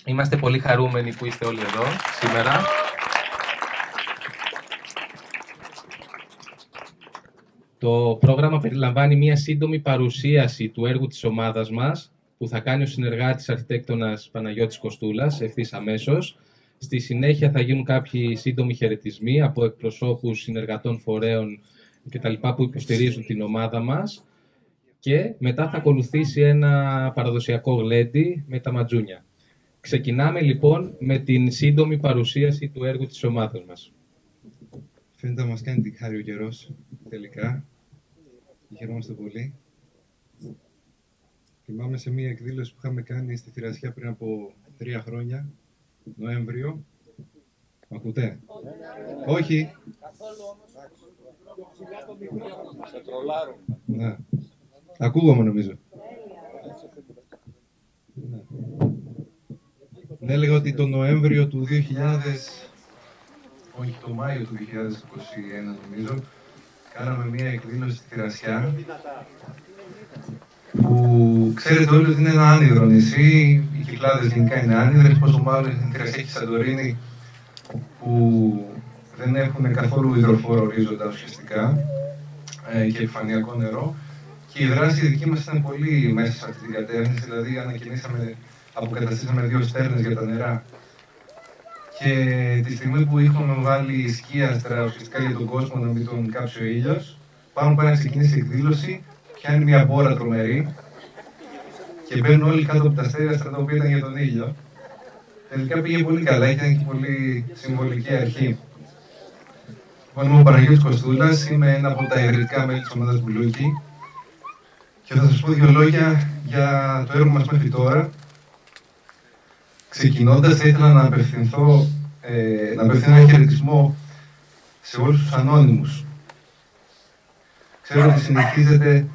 Είμαστε πολύ χαρούμενοι που είστε όλοι εδώ σήμερα. Το πρόγραμμα περιλαμβάνει μια σύντομη παρουσίαση του έργου της ομάδας μας, που θα κάνει ο συνεργάτης αρχιτέκτονας Παναγιώτης Κοστούλας ευθύς αμέσως. Στη συνέχεια θα γίνουν κάποιοι σύντομοι χαιρετισμοί από εκπροσώπους συνεργατών φορέων κτλ. Που υποστηρίζουν την ομάδα μας. Και μετά θα ακολουθήσει ένα παραδοσιακό γλέντι με τα ματζούνια. Ξεκινάμε λοιπόν με την σύντομη παρουσίαση του έργου της ομάδας μας. Φαίνεται να μας κάνει την χάρη ο καιρός, τελικά. Χαιρόμαστε πολύ. Θυμάμαι σε μία εκδήλωση που είχαμε κάνει στη Θηρασιά πριν από 3 χρόνια, Νοέμβριο. Μ' ακούτε? Όχι. Σε τρολάρουν. Ναι. Ακούγομαι νομίζω. Ναι. Έλεγα ότι το Νοέμβριο του 2000, όχι το Μάιο του 2021 νομίζω, κάναμε μία εκδήλωση στη Θηρασιά, που ξέρετε όλοι ότι είναι ένα άνυδρο νησί, οι Κυκλάδες γενικά είναι άνυδρες, πόσο μάλλον η Θηρασιά και η Σαντορίνη, που δεν έχουν καθόλου υδροφόρο ορίζοντα ουσιαστικά και επιφανειακό νερό. Και η δράση δική μας ήταν πολύ μέσα σε αυτή την κατεύθυνση, δηλαδή αποκαταστήσαμε 2 στέρνες για τα νερά. Και τη στιγμή που είχαμε βάλει σκίαστρα ουσιαστικά για τον κόσμο να μην τον κάψει ο ήλιος, πάνω πάει να ξεκινήσει η εκδήλωση, πιάνει μια μπόρα τρομερή και μπαίνουν όλοι κάτω από τα στέγαστρα τα οποία ήταν για τον ήλιο. Τελικά πήγε πολύ καλά, ήταν και πολύ συμβολική αρχή. Λοιπόν, είμαι ο Παναγιώτης Κοστούλας, είμαι ένα από τα ιδρυτικά μέλη της ομάδας Μπουλούκι και θα σας πω 2 λόγια για το έργο μας μέχρι τώρα. Ξεκινώντας, θα ήθελα να απευθυνθώ ένα χαιρετισμό σε όλους τους ανώνυμους. Ξέρω ότι συνηθίζεται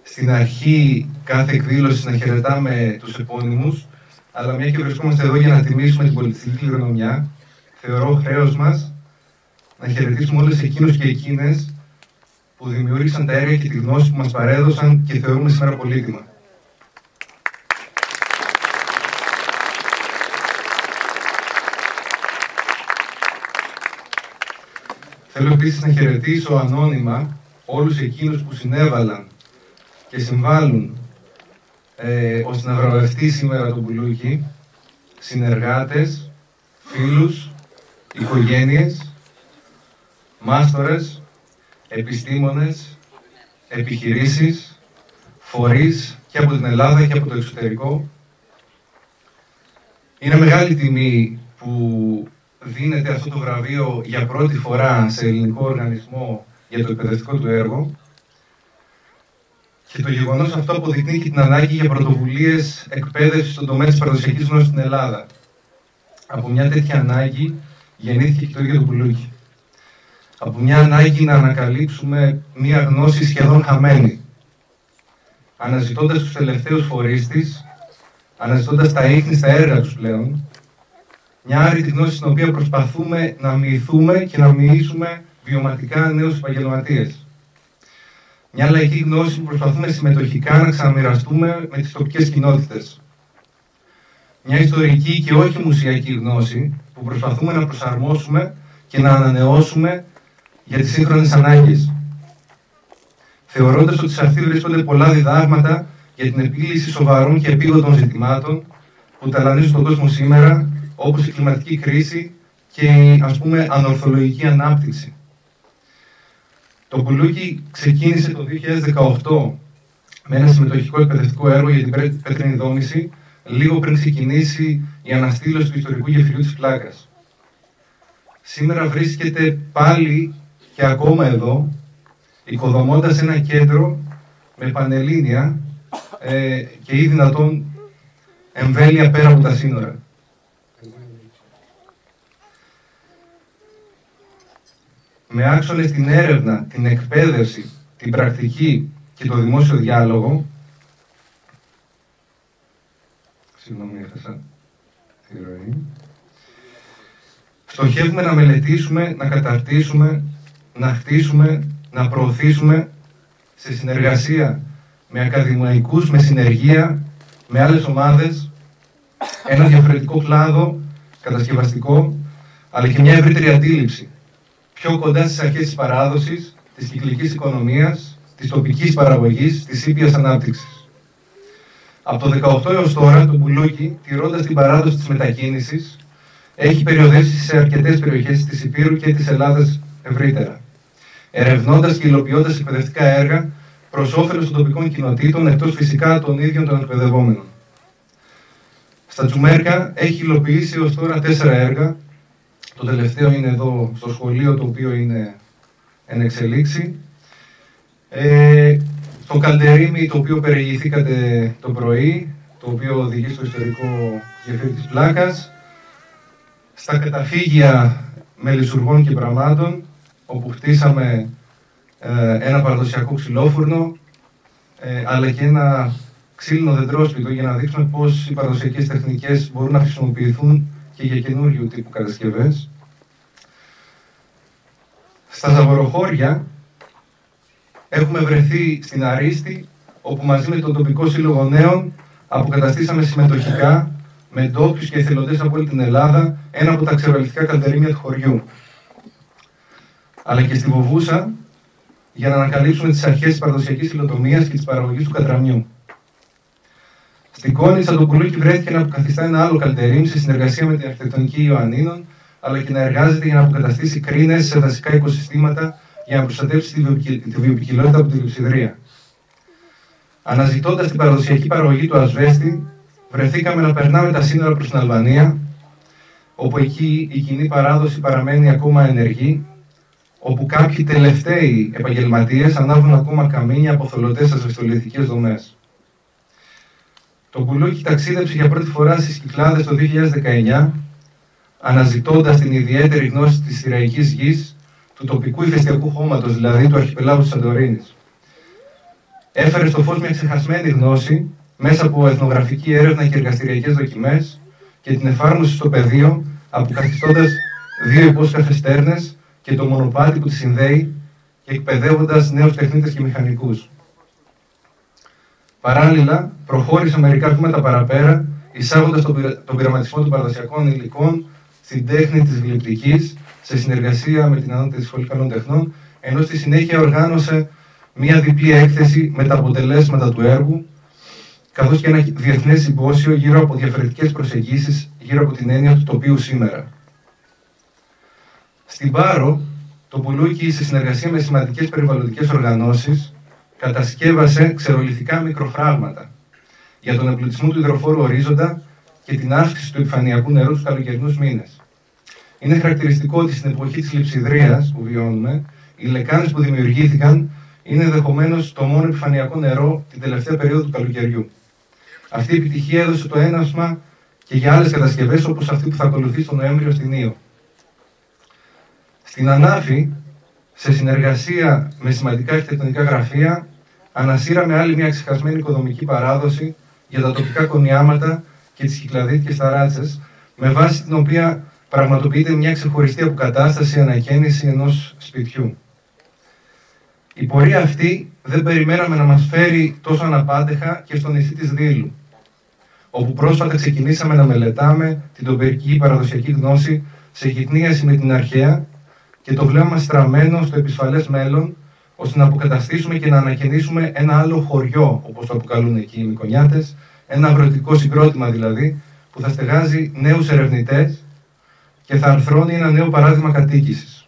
στην αρχή κάθε εκδήλωση να χαιρετάμε τους επώνυμους, αλλά μια και βρισκόμαστε εδώ για να τιμήσουμε την πολιτιστική κληρονομιά, θεωρώ χρέος μας να χαιρετήσουμε όλες εκείνους και εκείνες που δημιούργησαν τα έργα και τη γνώση που μας παρέδωσαν και θεωρούμε σήμερα πολύτιμα. Θέλω επίσης να χαιρετήσω ανώνυμα όλους εκείνους που συνέβαλαν και συμβάλλουν ώστε να βραβευτεί σήμερα το Μπουλούκι, συνεργάτες, φίλους, οικογένειες, μάστορες, επιστήμονες, επιχειρήσεις, φορείς και από την Ελλάδα και από το εξωτερικό. Είναι μεγάλη τιμή που δίνεται αυτό το βραβείο για πρώτη φορά σε ελληνικό οργανισμό για το εκπαιδευτικό του έργο και το γεγονός αυτό αποδεικνύει και την ανάγκη για πρωτοβουλίες εκπαίδευσης στον τομέα της παραδοσιακής γνώσης στην Ελλάδα. Από μια τέτοια ανάγκη γεννήθηκε και το ίδιο το Μπουλούκι. Από μια ανάγκη να ανακαλύψουμε μια γνώση σχεδόν χαμένη, αναζητώντας τους τελευταίους φορείς της, αναζητώντας τα ίχνη στα έργα τους πλέον, μια άρρητη γνώση στην οποία προσπαθούμε να μοιηθούμε και να μοιήσουμε βιωματικά νέους επαγγελματίες. Μια λαϊκή γνώση που προσπαθούμε συμμετοχικά να ξαναμοιραστούμε με τις τοπικές κοινότητες. Μια ιστορική και όχι μουσιακή γνώση που προσπαθούμε να προσαρμόσουμε και να ανανεώσουμε για τις σύγχρονες ανάγκες. Θεωρώντας ότι σε αυτή βρίσκονται πολλά διδάγματα για την επίλυση σοβαρών και επίγοντων ζητημάτων που ταλανίζουν τον κόσμο σήμερα, όπως η κλιματική κρίση και η, ανορθολογική ανάπτυξη. Το Μπουλούκι ξεκίνησε το 2018 με ένα συμμετοχικό εκπαιδευτικό έργο για την πέτρινη δόμηση, λίγο πριν ξεκινήσει η αναστήλωση του ιστορικού γεφυριού της Πλάκας. Σήμερα βρίσκεται πάλι και ακόμα εδώ, οικοδομώντας ένα κέντρο με πανελλήνια και ή δυνατόν εμβέλεια πέρα από τα σύνορα. Με άξονες την έρευνα, την εκπαίδευση, την πρακτική και το δημόσιο διάλογο. Συγγνώμη, έχασα τη ροή. Στοχεύουμε να μελετήσουμε, να καταρτήσουμε, να χτίσουμε, να προωθήσουμε σε συνεργασία με ακαδημαϊκούς, με συνεργεία, με άλλες ομάδες, ένα διαφορετικό κλάδο κατασκευαστικό, αλλά και μια ευρύτερη αντίληψη, πιο κοντά στις αρχές της παράδοσης, της κυκλικής οικονομίας, της τοπικής παραγωγής, της ήπιας ανάπτυξης. Από το 18 έως τώρα, το Μπουλούκι, τηρώντας την παράδοση της μετακίνησης, έχει περιοδεύσει σε αρκετές περιοχές της Ηπείρου και της Ελλάδας ευρύτερα, ερευνώντας και υλοποιώντας εκπαιδευτικά έργα προς όφελος των τοπικών κοινοτήτων, εκτός φυσικά των ίδιων των εκπαιδευόμενων. Στα Τσουμέρκα έχει υλοποιήσει ως τώρα 4 έργα. Το τελευταίο είναι εδώ στο σχολείο, το οποίο είναι εν εξελίξη. Στο Καλντερίμι, το οποίο περιηγηθήκατε το πρωί, το οποίο οδηγεί στο ιστορικό γεφύρι της Πλάκας. Στα καταφύγια μελισσουργών και πραμάτων, όπου χτίσαμε ένα παραδοσιακό ξυλόφουρνο, αλλά και ένα ξύλινο δεντρόσπιτο, για να δείξουμε πώς οι παραδοσιακές τεχνικές μπορούν να χρησιμοποιηθούν και για καινούριου τύπου κατασκευές. Στα Ζαβοροχώρια έχουμε βρεθεί στην Αρίστη, όπου μαζί με τον τοπικό σύλλογο νέων αποκαταστήσαμε συμμετοχικά με ντόπιους και εθελοντές από όλη την Ελλάδα ένα από τα ξερολιστικά καλντερίμια του χωριού. Αλλά και στη Βοβούσα, για να ανακαλύψουμε τις αρχές της παραδοσιακής υλοτομίας και της παραγωγής του κατραμιού. Στην Κόνιτσα, το Μπουλούκι βρέθηκε να αποκαθιστά ένα άλλο καλντερίμι σε συνεργασία με την αρχιτεκτονική Ιωαννίνων, αλλά και να εργάζεται για να αποκαταστήσει κρίνες σε δασικά οικοσυστήματα για να προστατεύσει τη βιοποικιλότητα από τη λειψιδρία. Αναζητώντας την παραδοσιακή παραγωγή του ασβέστη, βρεθήκαμε να περνάμε τα σύνορα προς την Αλβανία, όπου εκεί η κοινή παράδοση παραμένει ακόμα ενεργή, όπου κάποιοι τελευταίοι επαγγελματίες ανάβουν ακόμα καμίνια από θολωτές ασβεστολιθικές δομές. Το Μπουλούκι ταξίδεψε για πρώτη φορά στις Κυκλάδες το 2019, αναζητώντας την ιδιαίτερη γνώση της σειραϊκής γης, του τοπικού ηφαιστειακού χώματος, δηλαδή του αρχιπελάγου της Σαντορίνης. Έφερε στο φως μια ξεχασμένη γνώση μέσα από εθνογραφική έρευνα και εργαστηριακές δοκιμές και την εφάρμοση στο πεδίο, αποκαθιστώντας 2 υπόσκαφες στέρνες και το μονοπάτι που τη συνδέει και εκπαιδεύοντας νέους τεχνίτες και μηχανικούς. Παράλληλα, προχώρησε μερικά βήματα παραπέρα, εισάγοντας τον πειραματισμό των παραδοσιακών υλικών στην τέχνη της γλυπτικής, σε συνεργασία με την Ανώτατη Σχολή Καλών Τεχνών, ενώ στη συνέχεια οργάνωσε μία διπλή έκθεση με τα αποτελέσματα του έργου, καθώς και ένα διεθνές συμπόσιο γύρω από διαφορετικές προσεγγίσεις γύρω από την έννοια του τοπίου σήμερα. Στην Πάρο, το Μπουλούκι, σε συνεργασία με σημαντικές περιβαλλοντικές οργανώσεις, κατασκεύασε ξερολιθικά μικροφράγματα για τον εμπλουτισμό του υδροφόρου ορίζοντα και την άσκηση του επιφανειακού νερού στους καλοκαιρινούς μήνες. Είναι χαρακτηριστικό ότι στην εποχή της λειψιδρίας που βιώνουμε, οι λεκάνες που δημιουργήθηκαν είναι ενδεχομένως το μόνο επιφανειακό νερό την τελευταία περίοδο του καλοκαιριού. Αυτή η επιτυχία έδωσε το έναυσμα και για άλλες κατασκευές, όπως αυτή που θα ακολουθεί στο Νοέμβριο στην Ήο. Στην Ανάφη, σε συνεργασία με σημαντικά αρχιτεκτονικά γραφεία, ανασύραμε άλλη μια ξεχασμένη οικοδομική παράδοση για τα τοπικά κονιάματα και τις κυκλαδίτικες ταράτσες, με βάση την οποία πραγματοποιείται μια ξεχωριστή αποκατάσταση, ανακαίνιση ενός σπιτιού. Η πορεία αυτή δεν περιμέναμε να μας φέρει τόσο αναπάντεχα και στο νησί της Δήλου, όπου πρόσφατα ξεκινήσαμε να μελετάμε την τοπική παραδοσιακή γνώση σε γυτνίαση με την αρχαία και το βλέμμα μας στραμμένο στο επισφαλές μέλλον, ώστε να αποκαταστήσουμε και να ανακαινήσουμε ένα άλλο χωριό, όπως το αποκαλούν εκεί οι Μικονιάτες, ένα αγροτικό συγκρότημα δηλαδή, που θα στεγάζει νέους ερευνητές και θα αρθρώνει ένα νέο παράδειγμα κατοίκησης.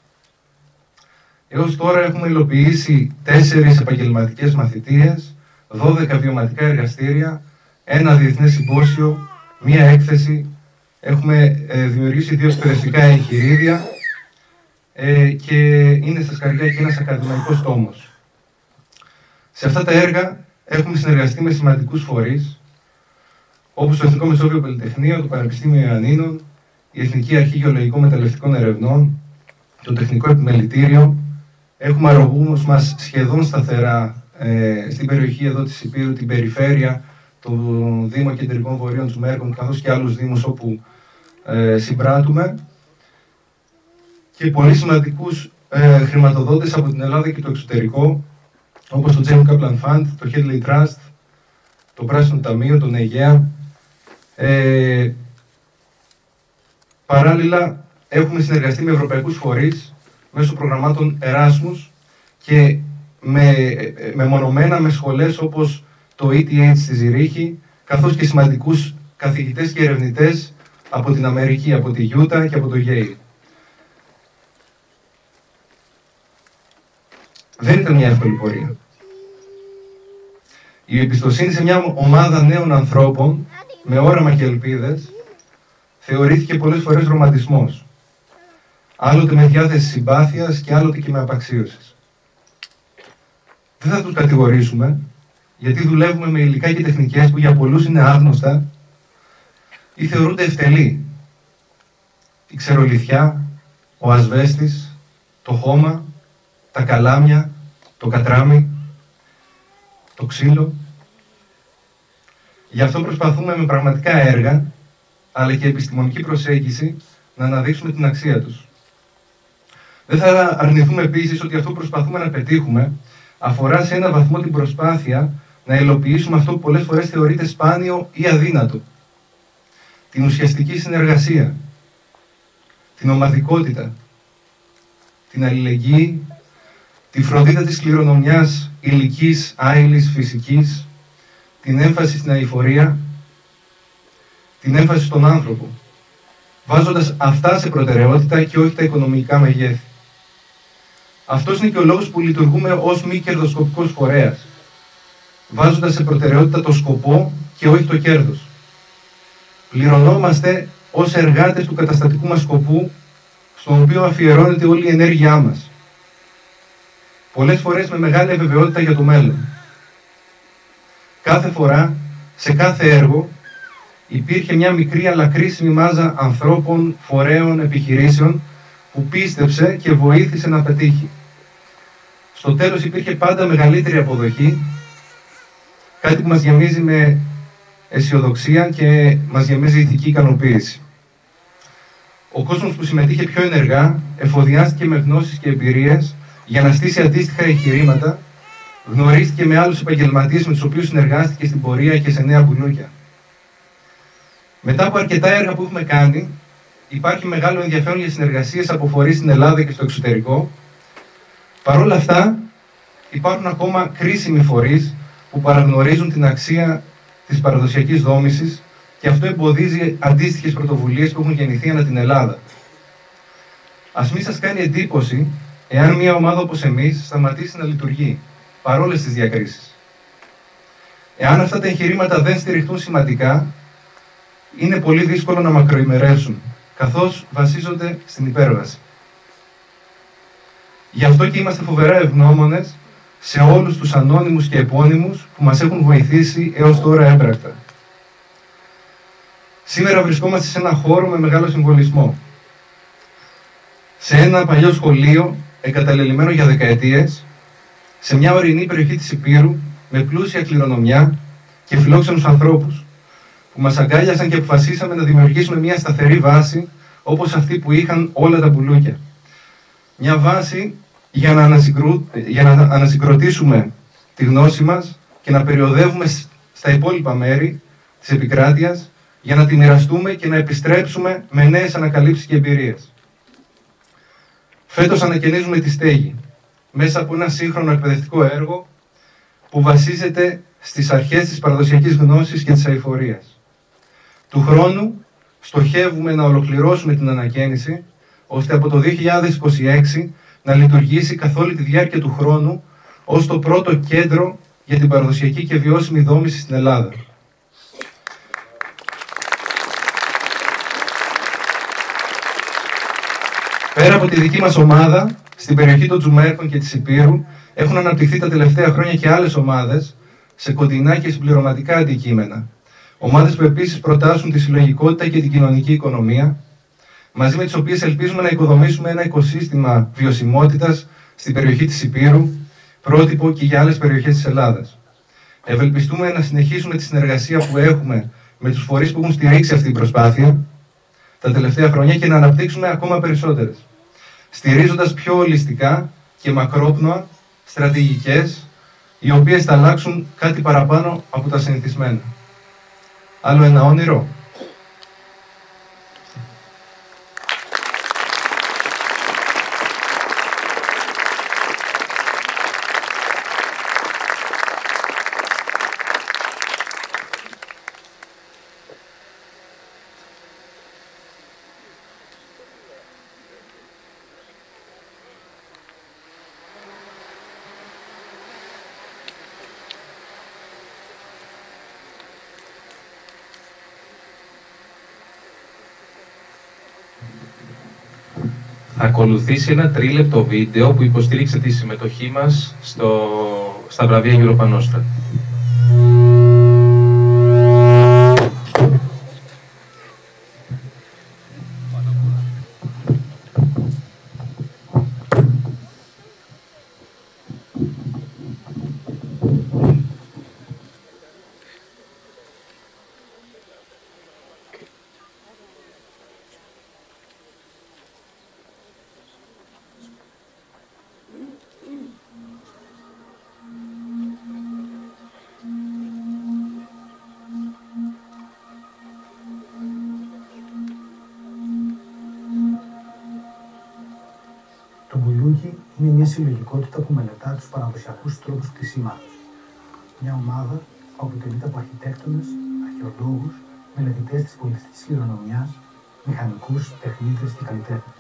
Έως τώρα έχουμε υλοποιήσει 4 επαγγελματικές μαθητείες, 12 βιωματικά εργαστήρια, ένα διεθνές συμπόσιο, μία έκθεση, έχουμε δημιουργήσει 2 εκπαιδευτικά εγχειρίδια και είναι στα σκαριά και ένας ακαδημαϊκός τόμος. Σε αυτά τα έργα έχουμε συνεργαστεί με σημαντικούς φορείς, όπως το Εθνικό Μεσόβιο Πολυτεχνείο, το Πανεπιστήμιο Ιωαννίνων, η Εθνική Αρχή Γεωλογικών Μεταλλευτικών Ερευνών, το Τεχνικό Επιμελητήριο. Έχουμε αρρωγούς μας σχεδόν σταθερά στην περιοχή εδώ της Ηπείρου, την περιφέρεια, το Δήμο Κεντρικών Βορείων Τσουμέρκων, καθώς και άλλους δήμους όπου συμπράττουμε. Και πολύ σημαντικούς χρηματοδότες από την Ελλάδα και το εξωτερικό, όπως το James Kaplan Fund, το Hedley Trust, το Πράσινο Ταμείο, τον Αιγαία Παράλληλα, έχουμε συνεργαστεί με ευρωπαϊκούς φορείς μέσω προγραμμάτων Εράσμους και μεμονωμένα με σχολές όπως το ETH στη Ζηρίχη, καθώς και σημαντικούς καθηγητές και ερευνητές από την Αμερική, από τη Utah και από το Yale. Δεν ήταν μια εύκολη πορεία. Η εμπιστοσύνη σε μια ομάδα νέων ανθρώπων με όραμα και ελπίδες θεωρήθηκε πολλές φορές ρομαντισμός. Άλλοτε με διάθεση συμπάθειας και άλλοτε και με απαξίωσης. Δεν θα τους κατηγορήσουμε, γιατί δουλεύουμε με υλικά και τεχνικές που για πολλούς είναι άγνωστα ή θεωρούνται ευτελή. Η ξερολιθιά, ο ασβέστης, το χώμα, τα καλάμια, το κατράμι, το ξύλο. Γι' αυτό προσπαθούμε με πραγματικά έργα, αλλά και επιστημονική προσέγγιση, να αναδείξουμε την αξία τους. Δεν θα αρνηθούμε επίσης ότι αυτό που προσπαθούμε να πετύχουμε αφορά σε έναν βαθμό την προσπάθεια να υλοποιήσουμε αυτό που πολλές φορές θεωρείται σπάνιο ή αδύνατο. Την ουσιαστική συνεργασία, την ομαδικότητα, την αλληλεγγύη, τη φροντίδα της κληρονομιάς υλικής, άειλης, φυσικής, την έμφαση στην αειφορία, την έμφαση στον άνθρωπο, βάζοντας αυτά σε προτεραιότητα και όχι τα οικονομικά μεγέθη. Αυτός είναι και ο λόγος που λειτουργούμε ως μη κερδοσκοπικός φορέας, βάζοντας σε προτεραιότητα το σκοπό και όχι το κέρδος. Πληρωνόμαστε ως εργάτες του καταστατικού μας σκοπού, στον οποίο αφιερώνεται όλη η ενέργειά μας. Πολλές φορές με μεγάλη αβεβαιότητα για το μέλλον. Κάθε φορά, σε κάθε έργο, υπήρχε μια μικρή αλλά κρίσιμη μάζα ανθρώπων, φορέων, επιχειρήσεων που πίστεψε και βοήθησε να πετύχει. Στο τέλος υπήρχε πάντα μεγαλύτερη αποδοχή, κάτι που μας γεμίζει με αισιοδοξία και μας γεμίζει ηθική ικανοποίηση. Ο κόσμος που συμμετείχε πιο ενεργά εφοδιάστηκε με γνώσεις και εμπειρίες για να στήσει αντίστοιχα εγχειρήματα, γνωρίστηκε με άλλους επαγγελματίες με τους οποίους συνεργάστηκε στην πορεία και σε νέα μπουλούκια. Μετά από αρκετά έργα που έχουμε κάνει, υπάρχει μεγάλο ενδιαφέρον για συνεργασίες από φορείς στην Ελλάδα και στο εξωτερικό. Παρ' όλα αυτά, υπάρχουν ακόμα κρίσιμοι φορείς που παραγνωρίζουν την αξία της παραδοσιακής δόμησης και αυτό εμποδίζει αντίστοιχες πρωτοβουλίες που έχουν γεννηθεί ανά την Ελλάδα. Ας μην σας κάνει εντύπωση εάν μια ομάδα όπως εμείς σταματήσει να λειτουργεί, παρόλες τις διακρίσεις. Εάν αυτά τα εγχειρήματα δεν στηριχτούν σημαντικά, είναι πολύ δύσκολο να μακροημερεύσουν, καθώς βασίζονται στην υπέρβαση. Γι' αυτό και είμαστε φοβερά ευγνώμονες σε όλους τους ανώνυμους και επώνυμους που μας έχουν βοηθήσει έως τώρα έμπρακτα. Σήμερα βρισκόμαστε σε ένα χώρο με μεγάλο συμβολισμό. Σε ένα παλιό σχολείο, εγκαταλελειμμένο για δεκαετίες, σε μια ορεινή περιοχή της Ηπείρου, με πλούσια κληρονομιά και φιλόξενους ανθρώπους, που μας αγκάλιασαν και αποφασίσαμε να δημιουργήσουμε μια σταθερή βάση, όπως αυτή που είχαν όλα τα μπουλούκια. Μια βάση για να ανασυγκροτήσουμε τη γνώση μας και να περιοδεύουμε στα υπόλοιπα μέρη της επικράτειας, για να τη μοιραστούμε και να επιστρέψουμε με νέες ανακαλύψεις και εμπειρίες. Φέτος ανακαινίζουμε τη στέγη, μέσα από ένα σύγχρονο εκπαιδευτικό έργο που βασίζεται στις αρχές της παραδοσιακής γνώσης και της αειφορίας. Του χρόνου στοχεύουμε να ολοκληρώσουμε την ανακαίνιση, ώστε από το 2026 να λειτουργήσει καθ' όλη τη διάρκεια του χρόνου ως το πρώτο κέντρο για την παραδοσιακή και βιώσιμη δόμηση στην Ελλάδα. Πέρα από τη δική μας ομάδα, στην περιοχή των Τζουμέρκων και της Ηπείρου έχουν αναπτυχθεί τα τελευταία χρόνια και άλλες ομάδες σε κοντινά και συμπληρωματικά αντικείμενα. Ομάδες που επίσης προτάσουν τη συλλογικότητα και την κοινωνική οικονομία, μαζί με τις οποίες ελπίζουμε να οικοδομήσουμε ένα οικοσύστημα βιωσιμότητας στην περιοχή της Ηπείρου, πρότυπο και για άλλες περιοχές της Ελλάδας. Ευελπιστούμε να συνεχίσουμε τη συνεργασία που έχουμε με τους φορείς που έχουν στηρίξει αυτή την προσπάθεια τα τελευταία χρόνια και να αναπτύξουμε ακόμα περισσότερες, στηρίζοντας πιο ολιστικά και μακρόπνοα στρατηγικές, οι οποίες θα αλλάξουν κάτι παραπάνω από τα συνηθισμένα. Άλλο ένα όνειρο. Θα ακολουθήσει ένα 3 λεπτό βίντεο που υποστήριξε τη συμμετοχή μας στα βραβεία Europa Nostra. Το Μπουλούκι είναι μια συλλογικότητα που μελετά τους παραδοσιακούς τρόπους κτησίματος. Μια ομάδα που αποτελείται από αρχιτέκτονες, αρχαιολόγους, μελετητές της πολιτιστικής κληρονομιάς, μηχανικούς, τεχνίτες και καλλιτέχνες.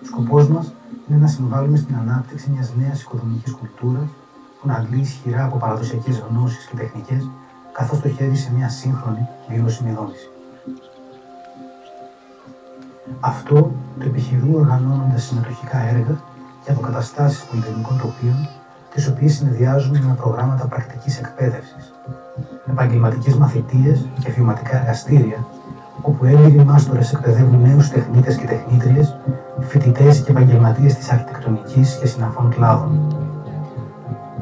Ο σκοπός μας είναι να συμβάλλουμε στην ανάπτυξη μιας νέας οικοδομικής κουλτούρας που να αντλεί ισχυρά από παραδοσιακές γνώσεις και τεχνικές, καθώς στοχεύει σε μια σύγχρονη βιώσιμη δόμηση. Αυτό το επιχειρούμε οργανώνοντας συμμετοχικά έργα και αποκαταστάσεις πολυτεχνικών τοπίων, τις οποίες συνδυάζουμε με προγράμματα πρακτικής εκπαίδευσης, επαγγελματικές μαθητείες και βιωματικά εργαστήρια, όπου έμπειροι μάστορες εκπαιδεύουν νέους τεχνίτες και τεχνίτριες, φοιτητές και επαγγελματίες της αρχιτεκτονικής και συναφών κλάδων.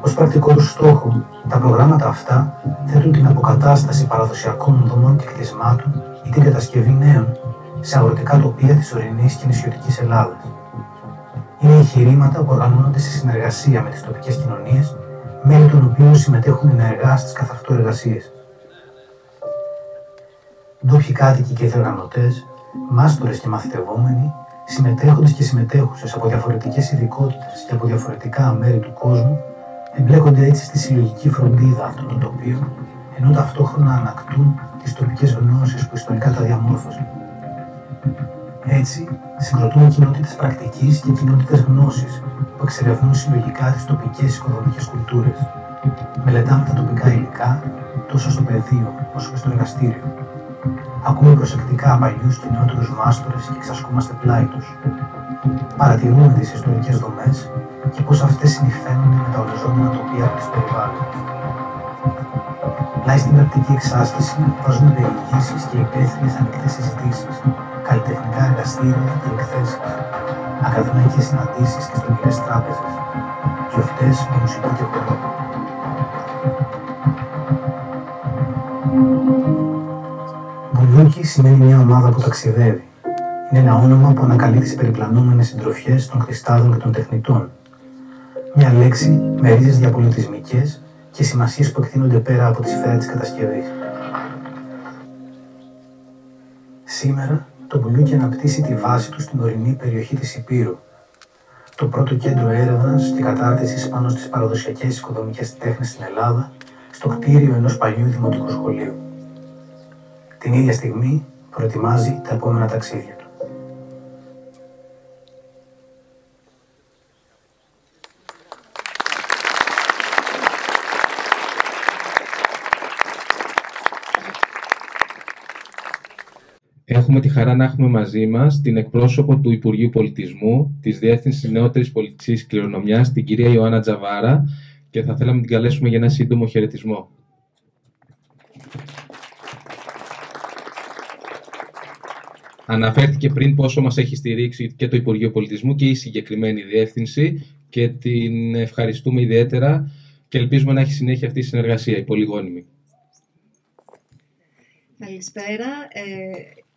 Ως πρακτικό του στόχο, τα προγράμματα αυτά θέτουν την αποκατάσταση παραδοσιακών δομών και κτισμάτων ή την κατασκευή νέων σε αγροτικά τοπία της ορεινής και νησιωτικής Ελλάδας. Είναι εγχειρήματα που οργανώνονται σε συνεργασία με τις τοπικές κοινωνίες, μέλη των οποίων συμμετέχουν ενεργά στις καθ' αυτό εργασίες. Ντόπιοι κάτοικοι και διοργανωτές, μάστορες και μαθητευόμενοι, συμμετέχοντες και συμμετέχουσες από διαφορετικές ειδικότητες και από διαφορετικά μέρη του κόσμου, εμπλέκονται έτσι στη συλλογική φροντίδα αυτών των τοπίων, ενώ ταυτόχρονα ανακτούν τις τοπικές γνώσεις που ιστορικά τα διαμόρφωσαν. Έτσι, συγκροτούν κοινότητες πρακτικής και κοινότητες γνώσης που εξερευνούν συλλογικά τις τοπικές οικοδομικές κουλτούρες. Μελετάμε τα τοπικά υλικά τόσο στο πεδίο όσο και στο εργαστήριο. Ακούμε προσεκτικά παλιούς και νεότερους μάστορες και εξασκούμαστε πλάι τους. Παρατηρούμε τις ιστορικές δομές και πώς αυτές συνυφαίνονται με τα οριζόμενα τοπία που τις περιβάλλουν. Πλάι στην πρακτική εξάσκηση βάζουμε περιηγήσεις και υπαίθριες ανοιχτές συζητήσεις, καλλιτεχνικά εργαστήρια και εκθέσεις, ακαδημαϊκές συναντήσεις και στρογγυλές τράπεζες, γιορτές με μουσική και χορό. Μπουλούκι σημαίνει μια ομάδα που ταξιδεύει. Είναι ένα όνομα που ανακαλεί τις περιπλανόμενες συντροφιές των κτιστάδων και των τεχνητών. Μια λέξη με ρίζες διαπολιτισμικές και σημασίες που εκτείνονται πέρα από τη σφαίρα της κατασκευής. Σήμερα, το Μπουλούκι αναπτύσσει τη βάση του στην ορεινή περιοχή της Ηπείρου, το πρώτο κέντρο έρευνας και κατάρτισης πάνω στις παραδοσιακές οικοδομικές τέχνες στην Ελλάδα, στο κτίριο ενός παλιού δημοτικού σχολείου. Την ίδια στιγμή προετοιμάζει τα επόμενα ταξίδια του. Έχουμε τη χαρά να έχουμε μαζί μας την εκπρόσωπο του Υπουργείου Πολιτισμού, της Διεύθυνσης Νεότερης Πολιτιστικής Κληρονομιάς, την κυρία Ιωάννα Τζαβάρα, και θα θέλαμε να την καλέσουμε για ένα σύντομο χαιρετισμό. Αναφέρθηκε πριν πόσο μας έχει στηρίξει και το Υπουργείο Πολιτισμού και η συγκεκριμένη διεύθυνση και την ευχαριστούμε ιδιαίτερα και ελπίζουμε να έχει συνέχεια αυτή η συνεργασία, η πολυγόνιμη. Καλησπέρα.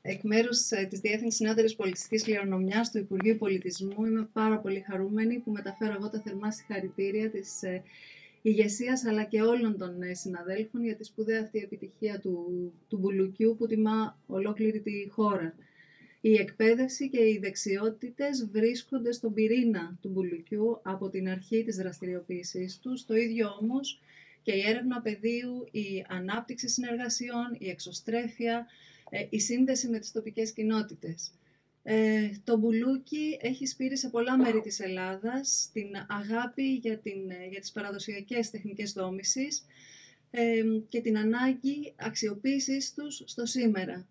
Εκ μέρους της Διεύθυνσης Νεότερης Πολιτιστικής Κληρονομιάς του Υπουργείου Πολιτισμού είμαι πάρα πολύ χαρούμενη που μεταφέρω εγώ τα θερμά συγχαρητήρια της ηγεσίας αλλά και όλων των συναδέλφων για τη σπουδαία αυτή επιτυχία του Μπουλουκιού που τιμά ολόκληρη τη χώρα. Η εκπαίδευση και οι δεξιότητες βρίσκονται στον πυρήνα του Μπουλουκιού από την αρχή της δραστηριοποίησής του, το ίδιο όμως και η έρευνα πεδίου, η ανάπτυξη συνεργασιών, η εξωστρέφεια, η σύνδεση με τις τοπικές κοινότητες. Το Μπουλούκι έχει σπείρει σε πολλά μέρη της Ελλάδας την αγάπη για τις παραδοσιακές τεχνικές δόμησης και την ανάγκη αξιοποίησης τους στο σήμερα.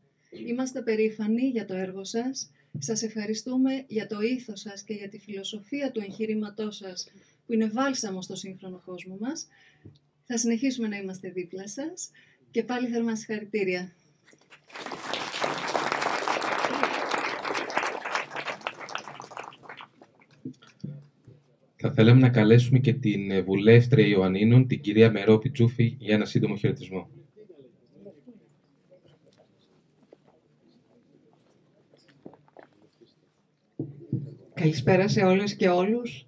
Είμαστε περήφανοι για το έργο σας Σας ευχαριστούμε για το ήθος σας και για τη φιλοσοφία του εγχειρήματός σας, που είναι βάλσαμο στο σύγχρονο κόσμο μας. Θα συνεχίσουμε να είμαστε δίπλα σας και πάλι θερμά συγχαρητήρια. Θα θέλαμε να καλέσουμε και την βουλεύτρια Ιωαννίνων, την κυρία Μερόπη Τζούφη, για ένα σύντομο χαιρετισμό. Καλησπέρα σε όλες και όλους.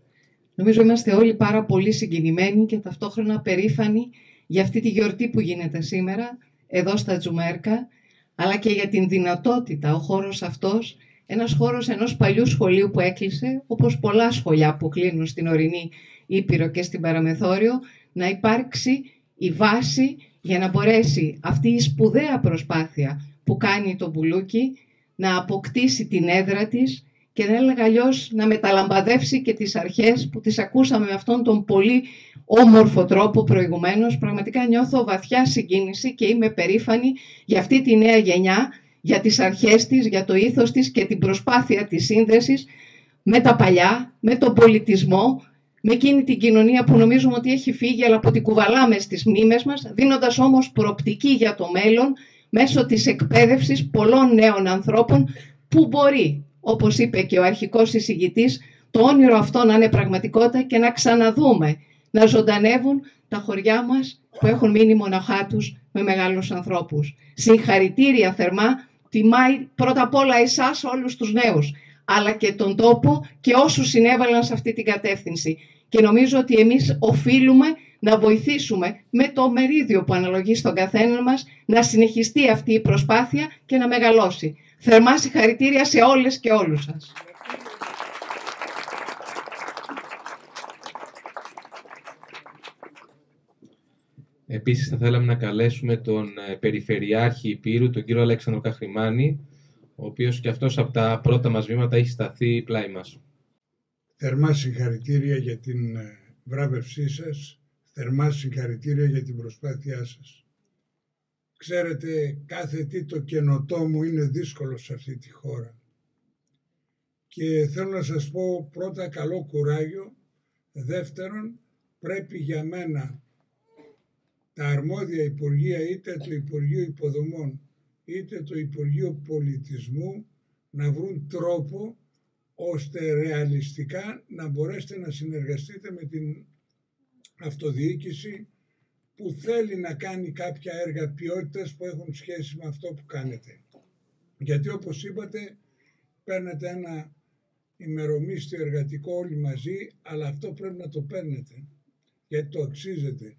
Νομίζω είμαστε όλοι πάρα πολύ συγκινημένοι και ταυτόχρονα περήφανοι για αυτή τη γιορτή που γίνεται σήμερα εδώ στα Τζουμέρκα, αλλά και για την δυνατότητα ο χώρος αυτός, ένας χώρος ενός παλιού σχολείου που έκλεισε, όπως πολλά σχολιά που κλείνουν στην ορεινή Ήπειρο και στην Παραμεθόριο, να υπάρξει η βάση για να μπορέσει αυτή η σπουδαία προσπάθεια που κάνει το Μπουλούκι να αποκτήσει την έδρα της και δεν έλεγα αλλιώς να μεταλαμπαδεύσει και τις αρχές που τις ακούσαμε με αυτόν τον πολύ όμορφο τρόπο προηγουμένως. Πραγματικά νιώθω βαθιά συγκίνηση και είμαι περήφανη για αυτή τη νέα γενιά, για τις αρχές της, για το ήθος της και την προσπάθεια της σύνδεσης με τα παλιά, με τον πολιτισμό, με εκείνη την κοινωνία που νομίζουμε ότι έχει φύγει, αλλά που την κουβαλάμε στις μνήμες μας, δίνοντας όμως προοπτική για το μέλλον μέσω της εκπαίδευσης πολλών νέων ανθρώπων που μπορεί, όπως είπε και ο αρχικός εισηγητής, το όνειρο αυτό να είναι πραγματικότητα και να ξαναδούμε, να ζωντανεύουν τα χωριά μας που έχουν μείνει μοναχά τους με μεγάλους ανθρώπους. Συγχαρητήρια θερμά, τιμάει πρώτα απ' όλα εσάς όλους τους νέους, αλλά και τον τόπο και όσους συνέβαλαν σε αυτή την κατεύθυνση. Και νομίζω ότι εμείς οφείλουμε να βοηθήσουμε με το μερίδιο που αναλογεί στον καθένα μας να συνεχιστεί αυτή η προσπάθεια και να μεγαλώσει. Θερμά συγχαρητήρια σε όλες και όλους σας. Επίσης θα θέλαμε να καλέσουμε τον Περιφερειάρχη Ηπείρου, τον κύριο Αλέξανδρο Καχρημάνη, ο οποίος και αυτός από τα πρώτα μας βήματα έχει σταθεί πλάι μας. Θερμά συγχαρητήρια για την βράβευσή σας, θερμά συγχαρητήρια για την προσπάθειά σας. Ξέρετε, κάθε τι το καινοτόμο είναι δύσκολο σε αυτή τη χώρα. Και θέλω να σας πω πρώτα καλό κουράγιο, δεύτερον πρέπει για μένα τα αρμόδια Υπουργεία, είτε το Υπουργείο Υποδομών είτε το Υπουργείο Πολιτισμού, να βρουν τρόπο ώστε ρεαλιστικά να μπορέσετε να συνεργαστείτε με την αυτοδιοίκηση που θέλει να κάνει κάποια έργα ποιότητας που έχουν σχέση με αυτό που κάνετε. Γιατί όπως είπατε, παίρνετε ένα ημερομίσθιο εργατικό όλοι μαζί, αλλά αυτό πρέπει να το παίρνετε, γιατί το αξίζετε.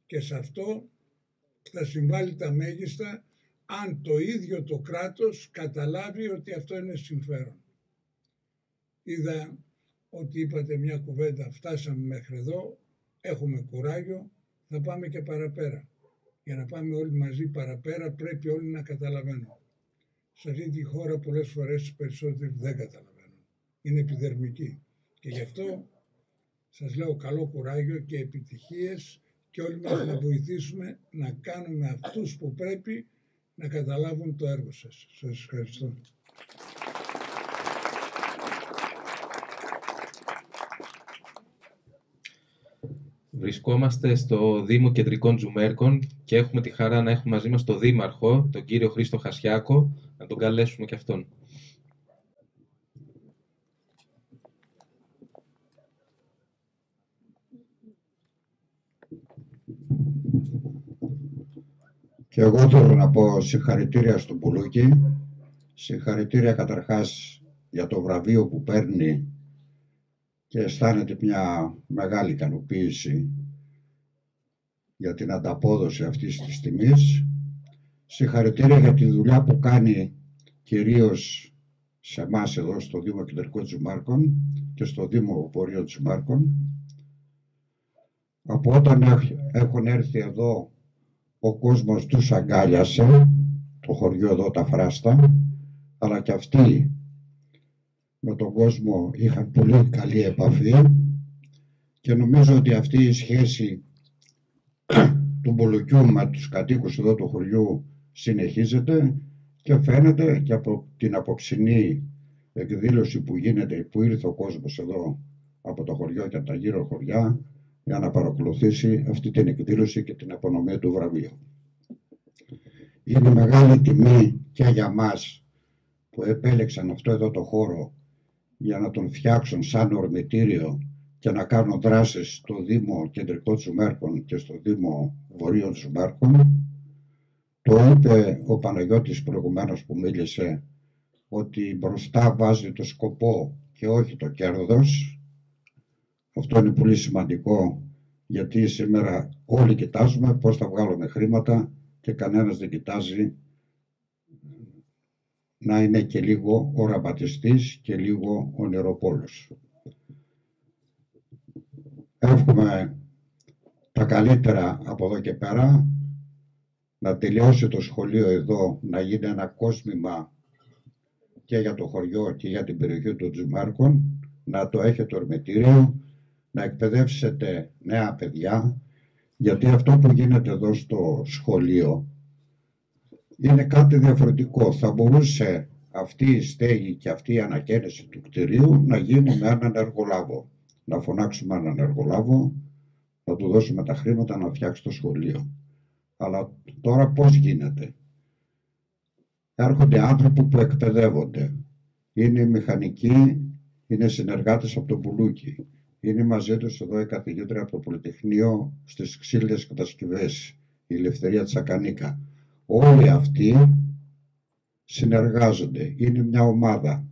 Και σε αυτό θα συμβάλλει τα μέγιστα αν το ίδιο το κράτος καταλάβει ότι αυτό είναι συμφέρον. Είδα ότι είπατε μια κουβέντα, φτάσαμε μέχρι εδώ, έχουμε κουράγιο, θα πάμε και παραπέρα. Για να πάμε όλοι μαζί παραπέρα πρέπει όλοι να καταλαβαίνουν. Σε αυτή τη χώρα πολλές φορές οι περισσότεροι δεν καταλαβαίνουν. Είναι επιδερμικοί. Και γι' αυτό σας λέω καλό κουράγιο και επιτυχίες και όλοι μας να βοηθήσουμε να κάνουμε αυτούς που πρέπει να καταλάβουν το έργο σας. Σας ευχαριστώ. Βρισκόμαστε στο Δήμο Κεντρικών Τζουμέρκων και έχουμε τη χαρά να έχουμε μαζί μας τον Δήμαρχο, τον κύριο Χρήστο Χασιάκο, να τον καλέσουμε και αυτόν. Και εγώ θέλω να πω συγχαρητήρια στον Μπουλούκι, συγχαρητήρια καταρχάς για το βραβείο που παίρνει και αισθάνεται μια μεγάλη ικανοποίηση για την ανταπόδοση αυτής της τιμής. Συγχαρητήρια για τη δουλειά που κάνει κυρίως σε εμάς εδώ στο Δήμο Κεντρικών Τζουμάρκων και στο Δήμο Βορείων Τζουμάρκων. Από όταν έχουν έρθει εδώ ο κόσμος τους αγκάλιασε, το χωριό εδώ τα Φράστα, αλλά και αυτοί με τον κόσμο είχαν πολύ καλή επαφή και νομίζω ότι αυτή η σχέση του Μπουλουκιού με τους κατοίκους εδώ του χωριού συνεχίζεται και φαίνεται και από την απόψινή εκδήλωση που γίνεται, που ήρθε ο κόσμος εδώ από το χωριό και από τα γύρω χωριά για να παρακολουθήσει αυτή την εκδήλωση και την απονομή του βραβείου. Είναι μεγάλη τιμή και για μας που επέλεξαν αυτό εδώ το χώρο για να τον φτιάξουν σαν ορμητήριο και να κάνουν δράσεις στο Δήμο Κεντρικό Τζουμέρκων και στο Δήμο Βορείων Τζουμέρκων. Το είπε ο Παναγιώτης προηγουμένως που μίλησε, ότι μπροστά βάζει το σκοπό και όχι το κέρδος. Αυτό είναι πολύ σημαντικό, γιατί σήμερα όλοι κοιτάζουμε πώς θα βγάλουμε χρήματα και κανένας δεν κοιτάζει να είναι και λίγο οραματιστής και λίγο ονειροπόλος. Εύχομαι τα καλύτερα από εδώ και πέρα, να τελειώσει το σχολείο εδώ, να γίνει ένα κόσμημα και για το χωριό και για την περιοχή των Τζουμέρκων, να το έχετε ορμητήριο, να εκπαιδεύσετε νέα παιδιά, γιατί αυτό που γίνεται εδώ στο σχολείο είναι κάτι διαφορετικό. Θα μπορούσε αυτή η στέγη και αυτή η ανακαίνιση του κτηρίου να γίνει με έναν εργολάβο. Να φωνάξουμε έναν εργολάβο, να του δώσουμε τα χρήματα να φτιάξει το σχολείο. Αλλά τώρα πώς γίνεται? Έρχονται άνθρωποι που εκπαιδεύονται. Είναι μηχανικοί, είναι συνεργάτες από το Μπουλούκι. Είναι μαζί τους εδώ η καθηγήτρια από το Πολυτεχνείο στις ξύλινες κατασκευές, η Ελευθερία Τσακανίκα. Όλοι αυτοί συνεργάζονται. Είναι μια ομάδα.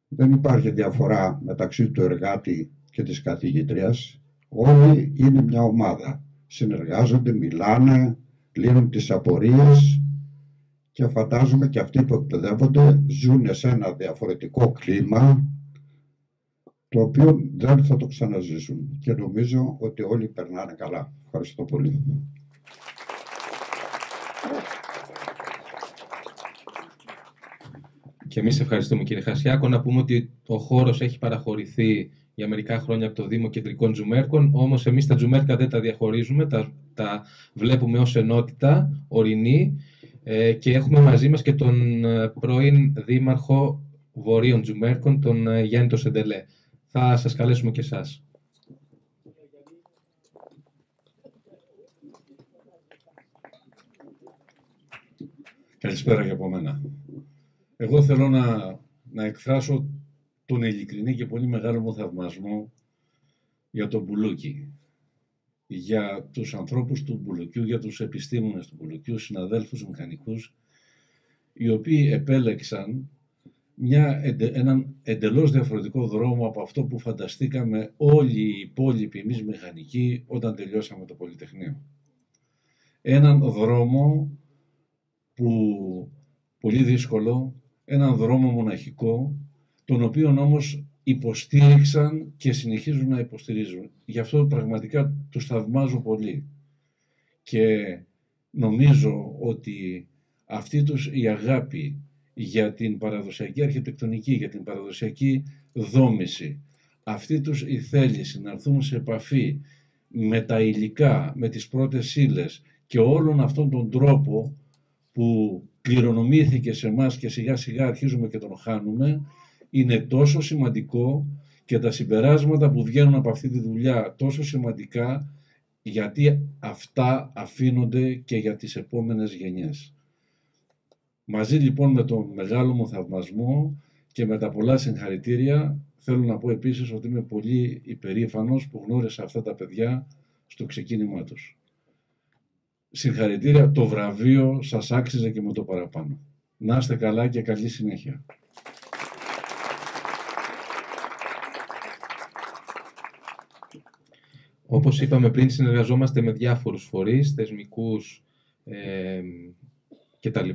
Δεν υπάρχει διαφορά μεταξύ του εργάτη και της καθηγήτριας. Όλοι είναι μια ομάδα. Συνεργάζονται, μιλάνε, λύνουν τις απορίες και φαντάζομαι και αυτοί που εκπαιδεύονται ζουν σε ένα διαφορετικό κλίμα, το οποίο δεν θα το ξαναζήσουν, και νομίζω ότι όλοι περνάνε καλά. Ευχαριστώ πολύ. Και εμείς ευχαριστούμε, κύριε Χασιάκο. Να πούμε ότι ο χώρος έχει παραχωρηθεί για μερικά χρόνια από το Δήμο Κεντρικών Τζουμέρκων, όμως εμείς τα Τζουμέρκα δεν τα διαχωρίζουμε, τα βλέπουμε ως ενότητα ορεινή, και έχουμε μαζί μας και τον πρώην Δήμαρχο Βορείων Τζουμέρκων, τον Γιάννη το Σεντελέ. Θα σας καλέσουμε και εσάς. Καλησπέρα και από μένα. Εγώ θέλω να εκφράσω τον ειλικρινή και πολύ μεγάλο μου θαυμασμό για τον Μπουλούκι, για τους ανθρώπους του Μπουλουκιού, για τους επιστήμονες του Μπουλουκιού, συναδέλφους μηχανικούς, οι οποίοι επέλεξαν έναν εντελώς διαφορετικό δρόμο από αυτό που φανταστήκαμε όλοι οι υπόλοιποι εμείς μηχανικοί όταν τελειώσαμε το Πολυτεχνείο. Έναν δρόμο πολύ δύσκολο, έναν δρόμο μοναχικό, τον οποίο όμως υποστήριξαν και συνεχίζουν να υποστηρίζουν. Γι' αυτό πραγματικά τους θαυμάζω πολύ. Και νομίζω ότι αυτή τους η αγάπη για την παραδοσιακή αρχιτεκτονική, για την παραδοσιακή δόμηση, αυτή τους η θέληση να έρθουν σε επαφή με τα υλικά, με τις πρώτες ύλες και όλον αυτόν τον τρόπο που κληρονομήθηκε σε εμάς και σιγά σιγά αρχίζουμε και τον χάνουμε, είναι τόσο σημαντικό, και τα συμπεράσματα που βγαίνουν από αυτή τη δουλειά τόσο σημαντικά, γιατί αυτά αφήνονται και για τις επόμενες γενιές. Μαζί λοιπόν με τον μεγάλο μου θαυμασμό και με τα πολλά συγχαρητήρια, θέλω να πω επίσης ότι είμαι πολύ υπερήφανος που γνώρισα αυτά τα παιδιά στο ξεκίνημά τους. Συγχαρητήρια, το βραβείο σας άξιζε και με το παραπάνω. Να είστε καλά και καλή συνέχεια. Όπως είπαμε πριν, συνεργαζόμαστε με διάφορους φορείς, θεσμικούς κτλ.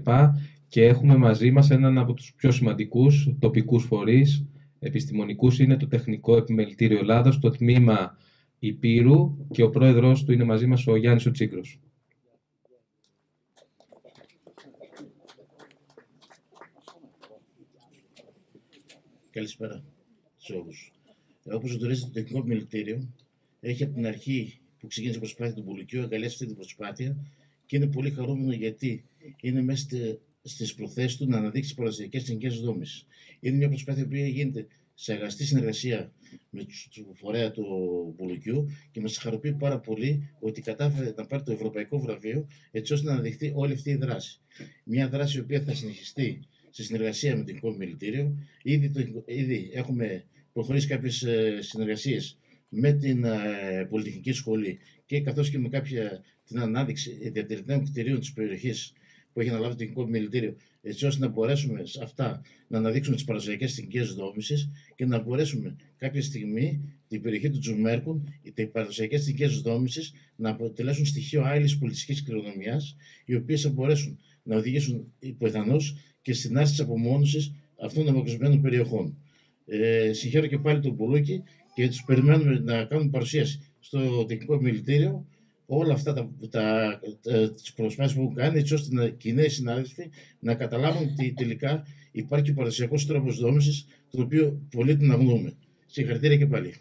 Και έχουμε μαζί μας έναν από τους πιο σημαντικούς τοπικούς φορείς επιστημονικούς, είναι το Τεχνικό Επιμελητήριο Ελλάδος, το τμήμα Υπήρου, και ο πρόεδρος του είναι μαζί μας ο Γιάννης ο Τσίγκρος. Καλησπέρα σε όλους. Όπως γνωρίζετε, το Τεχνικό Επιμελητήριο έχει από την αρχή που ξεκίνησε η προσπάθεια του Μπουλουκιού αγκαλιάσει αυτή την προσπάθεια και είναι πολύ χαρούμενο, γιατί είναι μέσα στις προθέσεις του να αναδείξει τις παραδοσιακές εθνικές δόμες. Είναι μια προσπάθεια που γίνεται σε αγαστή συνεργασία με τους φορέα του Μπουλουκιού και μας χαροποιεί πάρα πολύ ότι κατάφερε να πάρει το ευρωπαϊκό βραβείο έτσι ώστε να αναδειχθεί όλη αυτή η δράση. Μια δράση η οποία θα συνεχιστεί σε συνεργασία με το Εθνικό Επιμελητήριο. Ήδη έχουμε προχωρήσει κάποιες συνεργασίες με την Πολυτεχνική Σχολή και καθώς και με την ανάδειξη διατηρητικών κτηρίων της περιοχής που έχει αναλάβει το Εθνικό Επιμελητήριο, έτσι ώστε να μπορέσουμε σε αυτά να αναδείξουμε τις παραδοσιακές εθνικές δόμησης και να μπορέσουμε κάποια στιγμή την περιοχή του Τζουμέρκων, οι παραδοσιακές εθνικές δόμησης να αποτελέσουν στοιχείο άειλης πολιτιστικής κληρονομιάς, οι οποίες θα μπορέσουν να οδηγήσουν πιθανώς και στην άρση της απομόνωσης αυτών των αποκοσμένων περιοχών. Συγχαίρω και πάλι τον Μπουλούκι και τους περιμένουμε να κάνουν παρουσίαση στο Τεχνικό Επιμελητήριο όλα αυτά τις προσπάθειες που έχουν κάνει, έτσι ώστε και οι νέοι συνάδελφοι να καταλάβουν ότι τελικά υπάρχει ο παραδοσιακός τρόπος δόμησης, τον οποίο πολύ την αγνοούμε. Συγχαρητήρια και πάλι.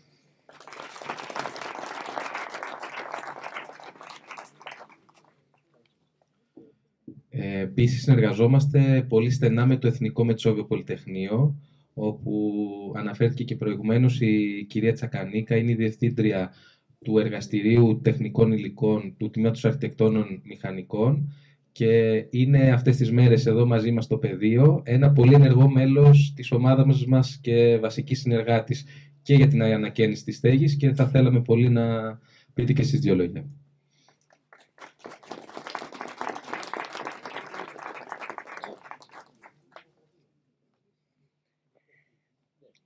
Επίσης, συνεργαζόμαστε πολύ στενά με το Εθνικό Μετσόβιο Πολυτεχνείο, όπου αναφέρθηκε και προηγουμένως η κυρία Τσακανίκα, είναι η διευθύντρια του Εργαστηρίου Τεχνικών Υλικών του Τμήματος Αρχιτεκτόνων Μηχανικών και είναι αυτές τις μέρες εδώ μαζί μας στο πεδίο, ένα πολύ ενεργό μέλος της ομάδας μας και βασική συνεργάτης και για την ανακαίνιση της στέγης και θα θέλαμε πολύ να πείτε και εσείς δύο λόγια.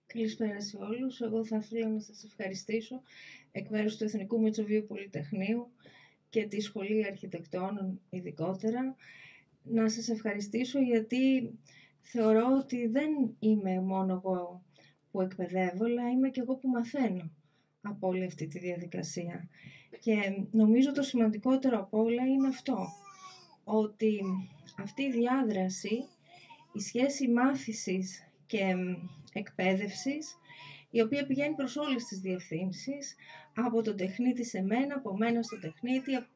Καλησπέρα σε όλους. Εγώ θα ήθελα να σας ευχαριστήσω εκ μέρους του Εθνικού Μετσοβίου Πολυτεχνείου και τη Σχολή Αρχιτεκτόνων ειδικότερα. Να σας ευχαριστήσω γιατί θεωρώ ότι δεν είμαι μόνο εγώ που εκπαιδεύω, αλλά είμαι και εγώ που μαθαίνω από όλη αυτή τη διαδικασία. Και νομίζω το σημαντικότερο από όλα είναι αυτό, ότι αυτή η διάδραση, η σχέση μάθησης και εκπαίδευσης, η οποία πηγαίνει προς όλες τις διευθύνσεις, από τον τεχνίτη σε μένα, από μένα στον τεχνίτη, από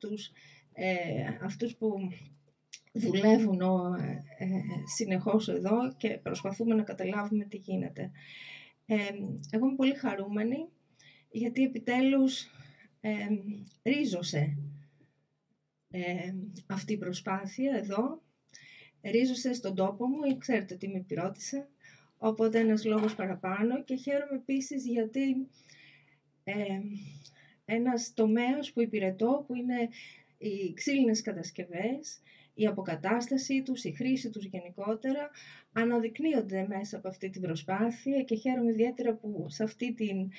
αυτούς που δουλεύουν συνεχώς εδώ και προσπαθούμε να καταλάβουμε τι γίνεται. Εγώ είμαι πολύ χαρούμενη, γιατί επιτέλους ρίζωσε αυτή η προσπάθεια εδώ, ρίζωσε στον τόπο μου, ξέρετε ότι είμαι Ηπειρώτισσα, οπότε ένας λόγος παραπάνω και χαίρομαι επίσης γιατί ένας τομέας που υπηρετώ, που είναι οι ξύλινες κατασκευές, η αποκατάσταση τους, η χρήση τους γενικότερα, αναδεικνύονται μέσα από αυτή την προσπάθεια και χαίρομαι ιδιαίτερα που σε αυτή την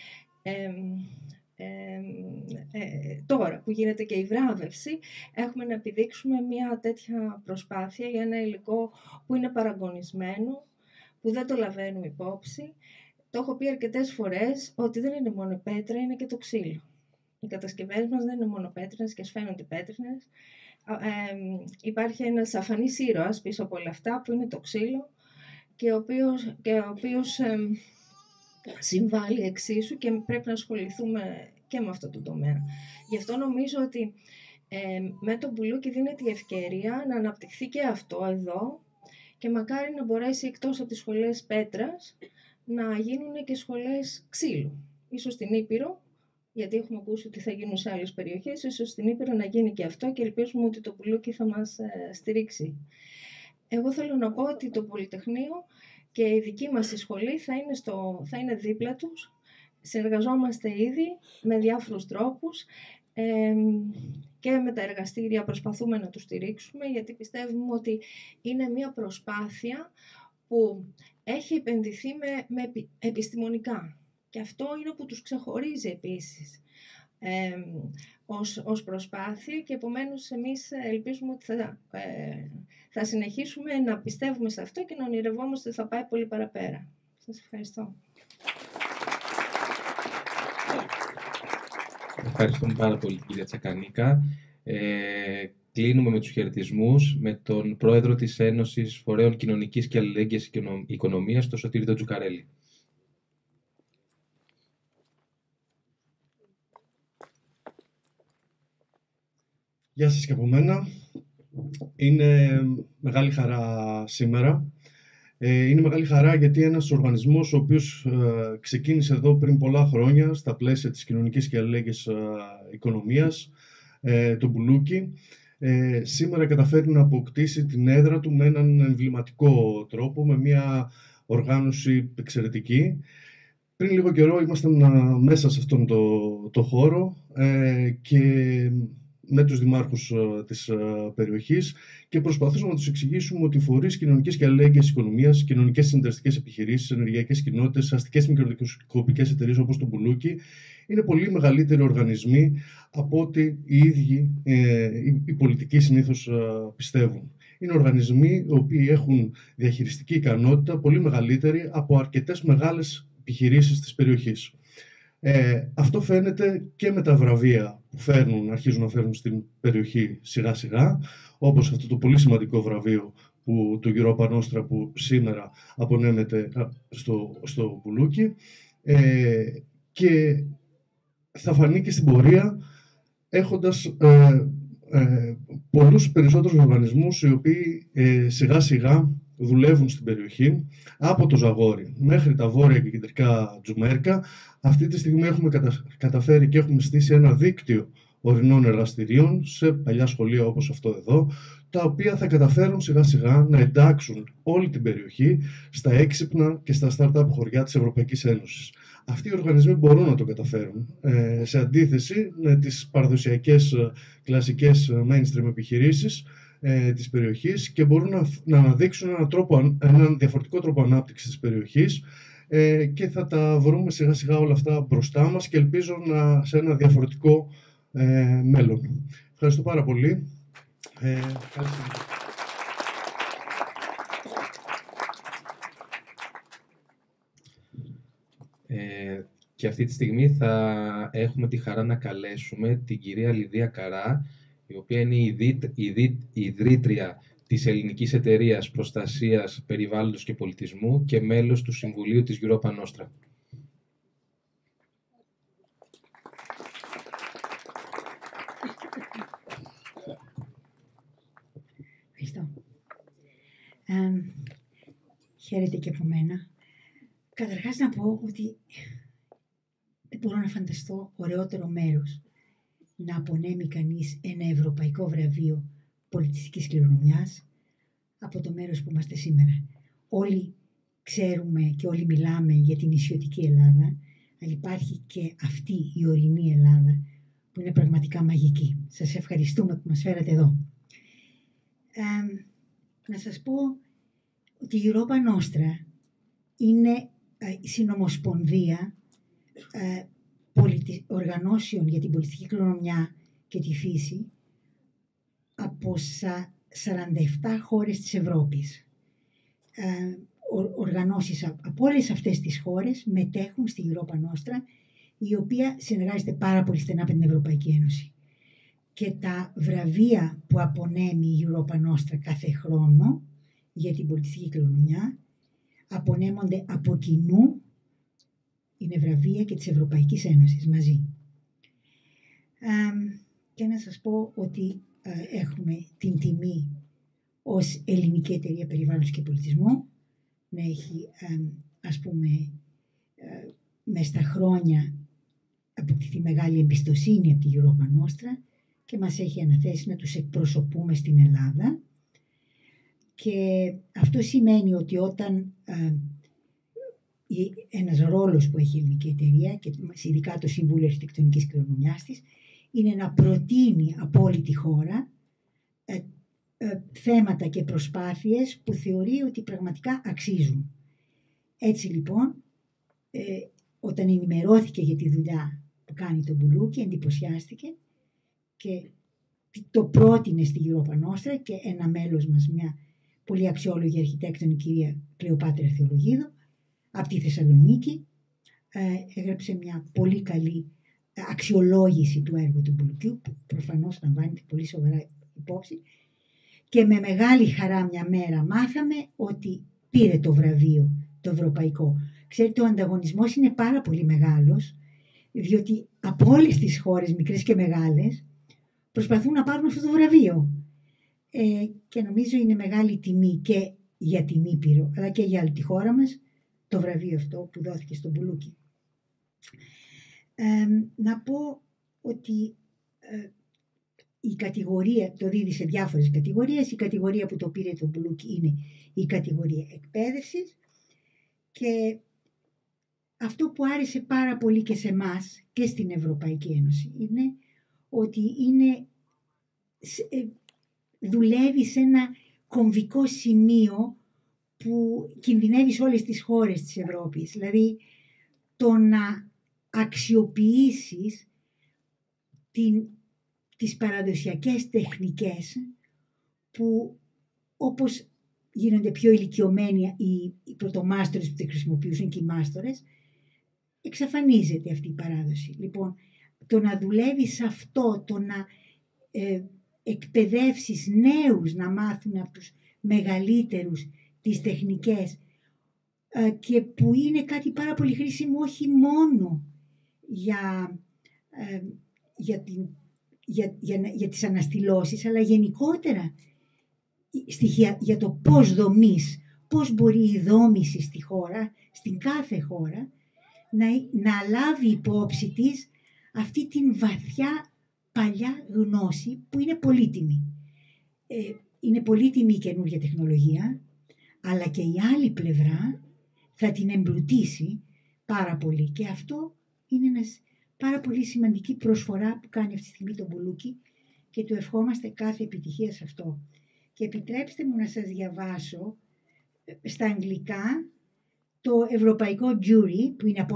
τώρα που γίνεται και η βράβευση, έχουμε να επιδείξουμε μια τέτοια προσπάθεια για ένα υλικό που είναι παραγωνισμένο, που δεν το λαβαίνουμε υπόψη. Το έχω πει αρκετές φορές ότι δεν είναι μόνο πέτρα, είναι και το ξύλο. Οι κατασκευές μας δεν είναι μόνο πέτρινες και σφαίνονται πέτρινες. Υπάρχει ένας αφανής ήρωας πίσω από όλα αυτά που είναι το ξύλο και ο οποίος συμβάλλει εξίσου και πρέπει να ασχοληθούμε και με αυτό το τομέα. Γι' αυτό νομίζω ότι με τον Μπουλούκι δίνεται η ευκαιρία να αναπτυχθεί και αυτό εδώ και μακάρι να μπορέσει εκτός από τις σχολές πέτρας να γίνουν και σχολές ξύλου. Ίσως στην Ήπειρο, γιατί έχουμε ακούσει ότι θα γίνουν σε άλλες περιοχές, ίσως στην Ήπειρο να γίνει και αυτό και ελπίζουμε ότι το Μπουλούκι θα μας στηρίξει. Εγώ θέλω να πω ότι το Πολυτεχνείο και η δική μας η σχολή θα είναι δίπλα τους. Συνεργαζόμαστε ήδη με διάφορους τρόπους και με τα εργαστήρια προσπαθούμε να τους στηρίξουμε, γιατί πιστεύουμε ότι είναι μια προσπάθεια που έχει επενδυθεί με επιστημονικά. Και αυτό είναι που τους ξεχωρίζει επίσης ως προσπάθεια και επομένως εμείς ελπίζουμε ότι θα συνεχίσουμε να πιστεύουμε σε αυτό και να ονειρευόμαστε ότι θα πάει πολύ παραπέρα. Σας ευχαριστώ. Ευχαριστούμε πάρα πολύ, κυρία Τσακανίκα. Κλείνουμε με τους χαιρετισμούς με τον πρόεδρο της Ένωσης Φορέων Κοινωνικής και Αλληλέγγυας Οικονομίας, τον Σωτήρη Τζουκαρέλη. Γεια σας και από μένα. Είναι μεγάλη χαρά σήμερα. Είναι μεγάλη χαρά γιατί ένας οργανισμός ο οποίος ξεκίνησε εδώ πριν πολλά χρόνια στα πλαίσια της κοινωνικής και αλληλέγγυης οικονομίας, το Μπουλούκι, σήμερα καταφέρει να αποκτήσει την έδρα του με έναν εμβληματικό τρόπο, με μια οργάνωση εξαιρετική. Πριν λίγο καιρό ήμασταν μέσα σε αυτόν το χώρο και με τους δημάρχους της περιοχής και προσπαθούσαμε να τους εξηγήσουμε ότι οι φορείς κοινωνικής και αλληλέγγυης οικονομίας, κοινωνικές συνεταιριστικές επιχειρήσεις, ενεργειακές κοινότητες, αστικές μικροκοπικές εταιρείες όπως το Μπουλούκι, είναι πολύ μεγαλύτεροι οργανισμοί από ότι οι ίδιοι οι πολιτικοί συνήθως πιστεύουν. Είναι οργανισμοί οι οποίοι έχουν διαχειριστική ικανότητα πολύ μεγαλύτερη από αρκετές μεγάλες επιχειρήσεις της περιοχής. Αυτό φαίνεται και με τα βραβεία που αρχίζουν να φέρνουν στην περιοχή σιγά σιγά, όπως αυτό το πολύ σημαντικό βραβείο του Europa Nostra που σήμερα απονέμεται στο Μπουλούκι, και θα φανεί και στην πορεία έχοντας πολλούς περισσότερους οργανισμούς οι οποίοι σιγά σιγά δουλεύουν στην περιοχή, από το Ζαγόρι μέχρι τα βόρεια και κεντρικά Τζουμέρκα. Αυτή τη στιγμή έχουμε καταφέρει και έχουμε στήσει ένα δίκτυο ορεινών εργαστηρίων σε παλιά σχολεία όπως αυτό εδώ, τα οποία θα καταφέρουν σιγά σιγά να εντάξουν όλη την περιοχή στα έξυπνα και στα startup χωριά της Ευρωπαϊκής Ένωσης. Αυτοί οι οργανισμοί μπορούν να το καταφέρουν, σε αντίθεση με τις παραδοσιακές κλασικές mainstream επιχειρήσεις της περιοχής, και μπορούν να αναδείξουν έναν διαφορετικό τρόπο ανάπτυξης της περιοχής, και θα τα βρούμε σιγά σιγά όλα αυτά μπροστά μας και ελπίζω σε ένα διαφορετικό μέλλον. Ευχαριστώ πάρα πολύ. Και αυτή τη στιγμή θα έχουμε τη χαρά να καλέσουμε την κυρία Λιδία Καρά, η οποία είναι η ιδρύτρια της Ελληνικής Εταιρείας Προστασίας Περιβάλλοντος και Πολιτισμού και μέλος του Συμβουλίου της Europa Nostra. Ευχαριστώ. Χαίρετε και από μένα. Καταρχάς να πω ότι δεν μπορώ να φανταστώ ωραιότερο μέρος να απονέμει κανείς ένα ευρωπαϊκό βραβείο πολιτιστικής κληρονομιάς από το μέρος που είμαστε σήμερα. Όλοι ξέρουμε και όλοι μιλάμε για την νησιωτική Ελλάδα, αλλά υπάρχει και αυτή η ορεινή Ελλάδα που είναι πραγματικά μαγική. Σας ευχαριστούμε που μας φέρατε εδώ. Να σας πω ότι η Europa Nostra είναι συνομοσπονδία οργανώσεων για την πολιτιστική κληρονομιά και τη φύση από 47 χώρες της Ευρώπης. Οργανώσεις από όλες αυτές τις χώρες μετέχουν στη Europa Nostra, η οποία συνεργάζεται πάρα πολύ στενά με την Ευρωπαϊκή Ένωση. Και τα βραβεία που απονέμει η Europa Nostra κάθε χρόνο για την πολιτιστική κληρονομιά απονέμονται από κοινού, είναι βραβεία και της Ευρωπαϊκής Ένωσης μαζί. Και να σας πω ότι έχουμε την τιμή ως Ελληνική Εταιρεία Περιβάλλοντος και Πολιτισμού να έχει, ας πούμε, μες στα χρόνια αποκτηθεί μεγάλη εμπιστοσύνη από τη Europa Nostra και μας έχει αναθέσει να τους εκπροσωπούμε στην Ελλάδα. Και αυτό σημαίνει ότι όταν ένας ρόλος που έχει η Ελληνική Εταιρεία και ειδικά το Συμβούλιο Αρχιτεκτονικής Κληρονομιάς της είναι να προτείνει από όλη τη χώρα θέματα και προσπάθειες που θεωρεί ότι πραγματικά αξίζουν. Έτσι λοιπόν, όταν ενημερώθηκε για τη δουλειά που κάνει το Μπουλούκι, εντυπωσιάστηκε και το πρότεινε στη Europa Nostra, και ένα μέλος μας, μια πολύ αξιόλογη αρχιτέκτονη, η κυρία Κλεοπάτρα Θεολογίδου, από τη Θεσσαλονίκη, έγραψε μια πολύ καλή αξιολόγηση του έργου του Μπουλουκιού, που προφανώς λαμβάνεται πολύ σοβαρά υπόψη, και με μεγάλη χαρά μια μέρα μάθαμε ότι πήρε το βραβείο το ευρωπαϊκό. Ξέρετε, ο ανταγωνισμός είναι πάρα πολύ μεγάλος, διότι από όλες τις χώρες, μικρές και μεγάλες, προσπαθούν να πάρουν αυτό το βραβείο. και νομίζω είναι μεγάλη τιμή και για την Ήπειρο, αλλά και για όλη τη χώρα μας, το βραβείο αυτό που δόθηκε στον Μπουλούκι. Να πω ότι η κατηγορία, το δίδει σε διάφορες κατηγορίες, η κατηγορία που το πήρε το Μπουλούκι είναι η κατηγορία εκπαίδευσης, και αυτό που άρεσε πάρα πολύ και σε εμάς και στην Ευρωπαϊκή Ένωση είναι ότι δουλεύει σε ένα κομβικό σημείο που κινδυνεύει σε όλες τις χώρες της Ευρώπης. Δηλαδή το να αξιοποιήσεις τις παραδοσιακές τεχνικές που, όπως γίνονται πιο ηλικιωμένοι οι πρωτομάστορες που τη χρησιμοποιούσαν και οι μάστορες, εξαφανίζεται αυτή η παράδοση. Λοιπόν, το να δουλεύεις αυτό, το να εκπαιδεύσεις νέους να μάθουν από τους μεγαλύτερους τις τεχνικές, και που είναι κάτι πάρα πολύ χρήσιμο όχι μόνο για τις αναστηλώσεις, αλλά γενικότερα στοιχεία για το πώς δομείς, πώς μπορεί η δόμηση στη χώρα, στην κάθε χώρα, να λάβει υπόψη της αυτή την βαθιά παλιά γνώση που είναι πολύτιμη. Είναι πολύτιμη η καινούργια τεχνολογία, αλλά και η άλλη πλευρά θα την εμπλουτίσει πάρα πολύ. Και αυτό είναι ένας πάρα πολύ σημαντική προσφορά που κάνει αυτή τη στιγμή το Μπουλούκι και του ευχόμαστε κάθε επιτυχία σε αυτό. Και επιτρέψτε μου να σας διαβάσω στα αγγλικά το ευρωπαϊκό jury, που είναι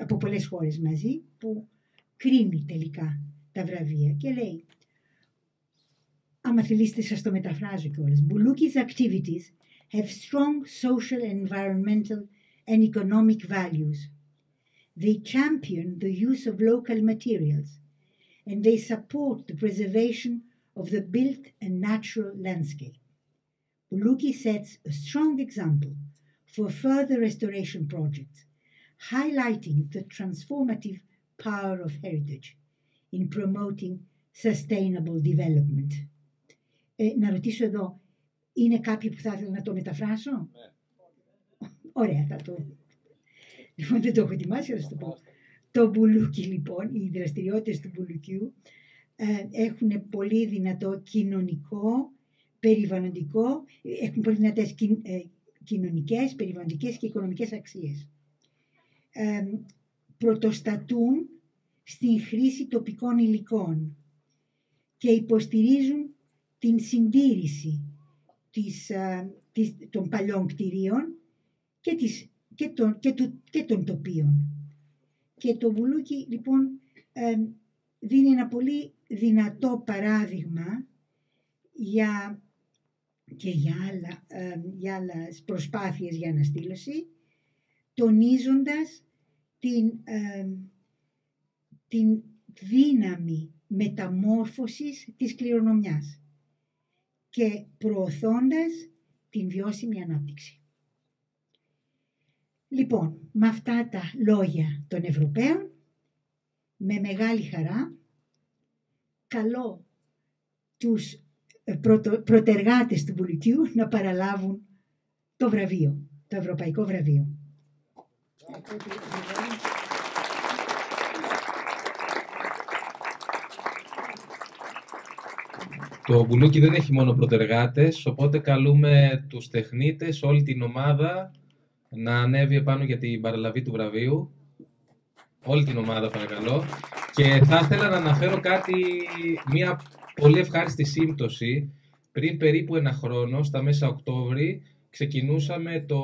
από πολλές χώρες μαζί, που κρίνει τελικά τα βραβεία και λέει, άμα θελήσετε σας το μεταφράζω κιόλας, Buluki's activities have strong social, environmental and economic values. They champion the use of local materials and they support the preservation of the built and natural landscape. Buluki sets a strong example for further restoration projects, highlighting the transformative power of heritage in promoting sustainable development. Να ρωτήσω εδώ, είναι κάποιοι που θα ήθελα να το μεταφράσω? Ναι. Ωραία, θα το... Λοιπόν, δεν το έχω ετοιμάσει, αλλά θα το πω. Το Μπουλούκι, λοιπόν, οι δραστηριότητες του Μπουλουκιού έχουν πολύ δυνατό κοινωνικό, περιβαλλοντικό, έχουν πολύ δυνατές κοινωνικές, περιβαλλοντικές και οικονομικές αξίες. Πρωτοστατούν στην χρήση τοπικών υλικών και υποστηρίζουν την συντήρηση των παλιών κτηρίων και των τοπίων. Και το Μπουλούκι, λοιπόν, δίνει ένα πολύ δυνατό παράδειγμα για άλλες προσπάθειες για αναστήλωση, τονίζοντας την δύναμη μεταμόρφωσης της κληρονομιάς και προωθώντας την βιώσιμη ανάπτυξη. Λοιπόν, με αυτά τα λόγια των Ευρωπαίων, με μεγάλη χαρά, καλώ τους πρωτεργάτες του Μπουλουκιού να παραλάβουν το βραβείο, το Ευρωπαϊκό Βραβείο. Το Μπουλούκι δεν έχει μόνο πρωτεργάτες, οπότε καλούμε τους τεχνίτες, όλη την ομάδα, να ανέβει επάνω για την παραλαβή του βραβείου. Όλη την ομάδα, παρακαλώ. Και θα ήθελα να αναφέρω μια πολύ ευχάριστη σύμπτωση. Πριν περίπου ένα χρόνο, στα μέσα Οκτώβρη, ξεκινούσαμε το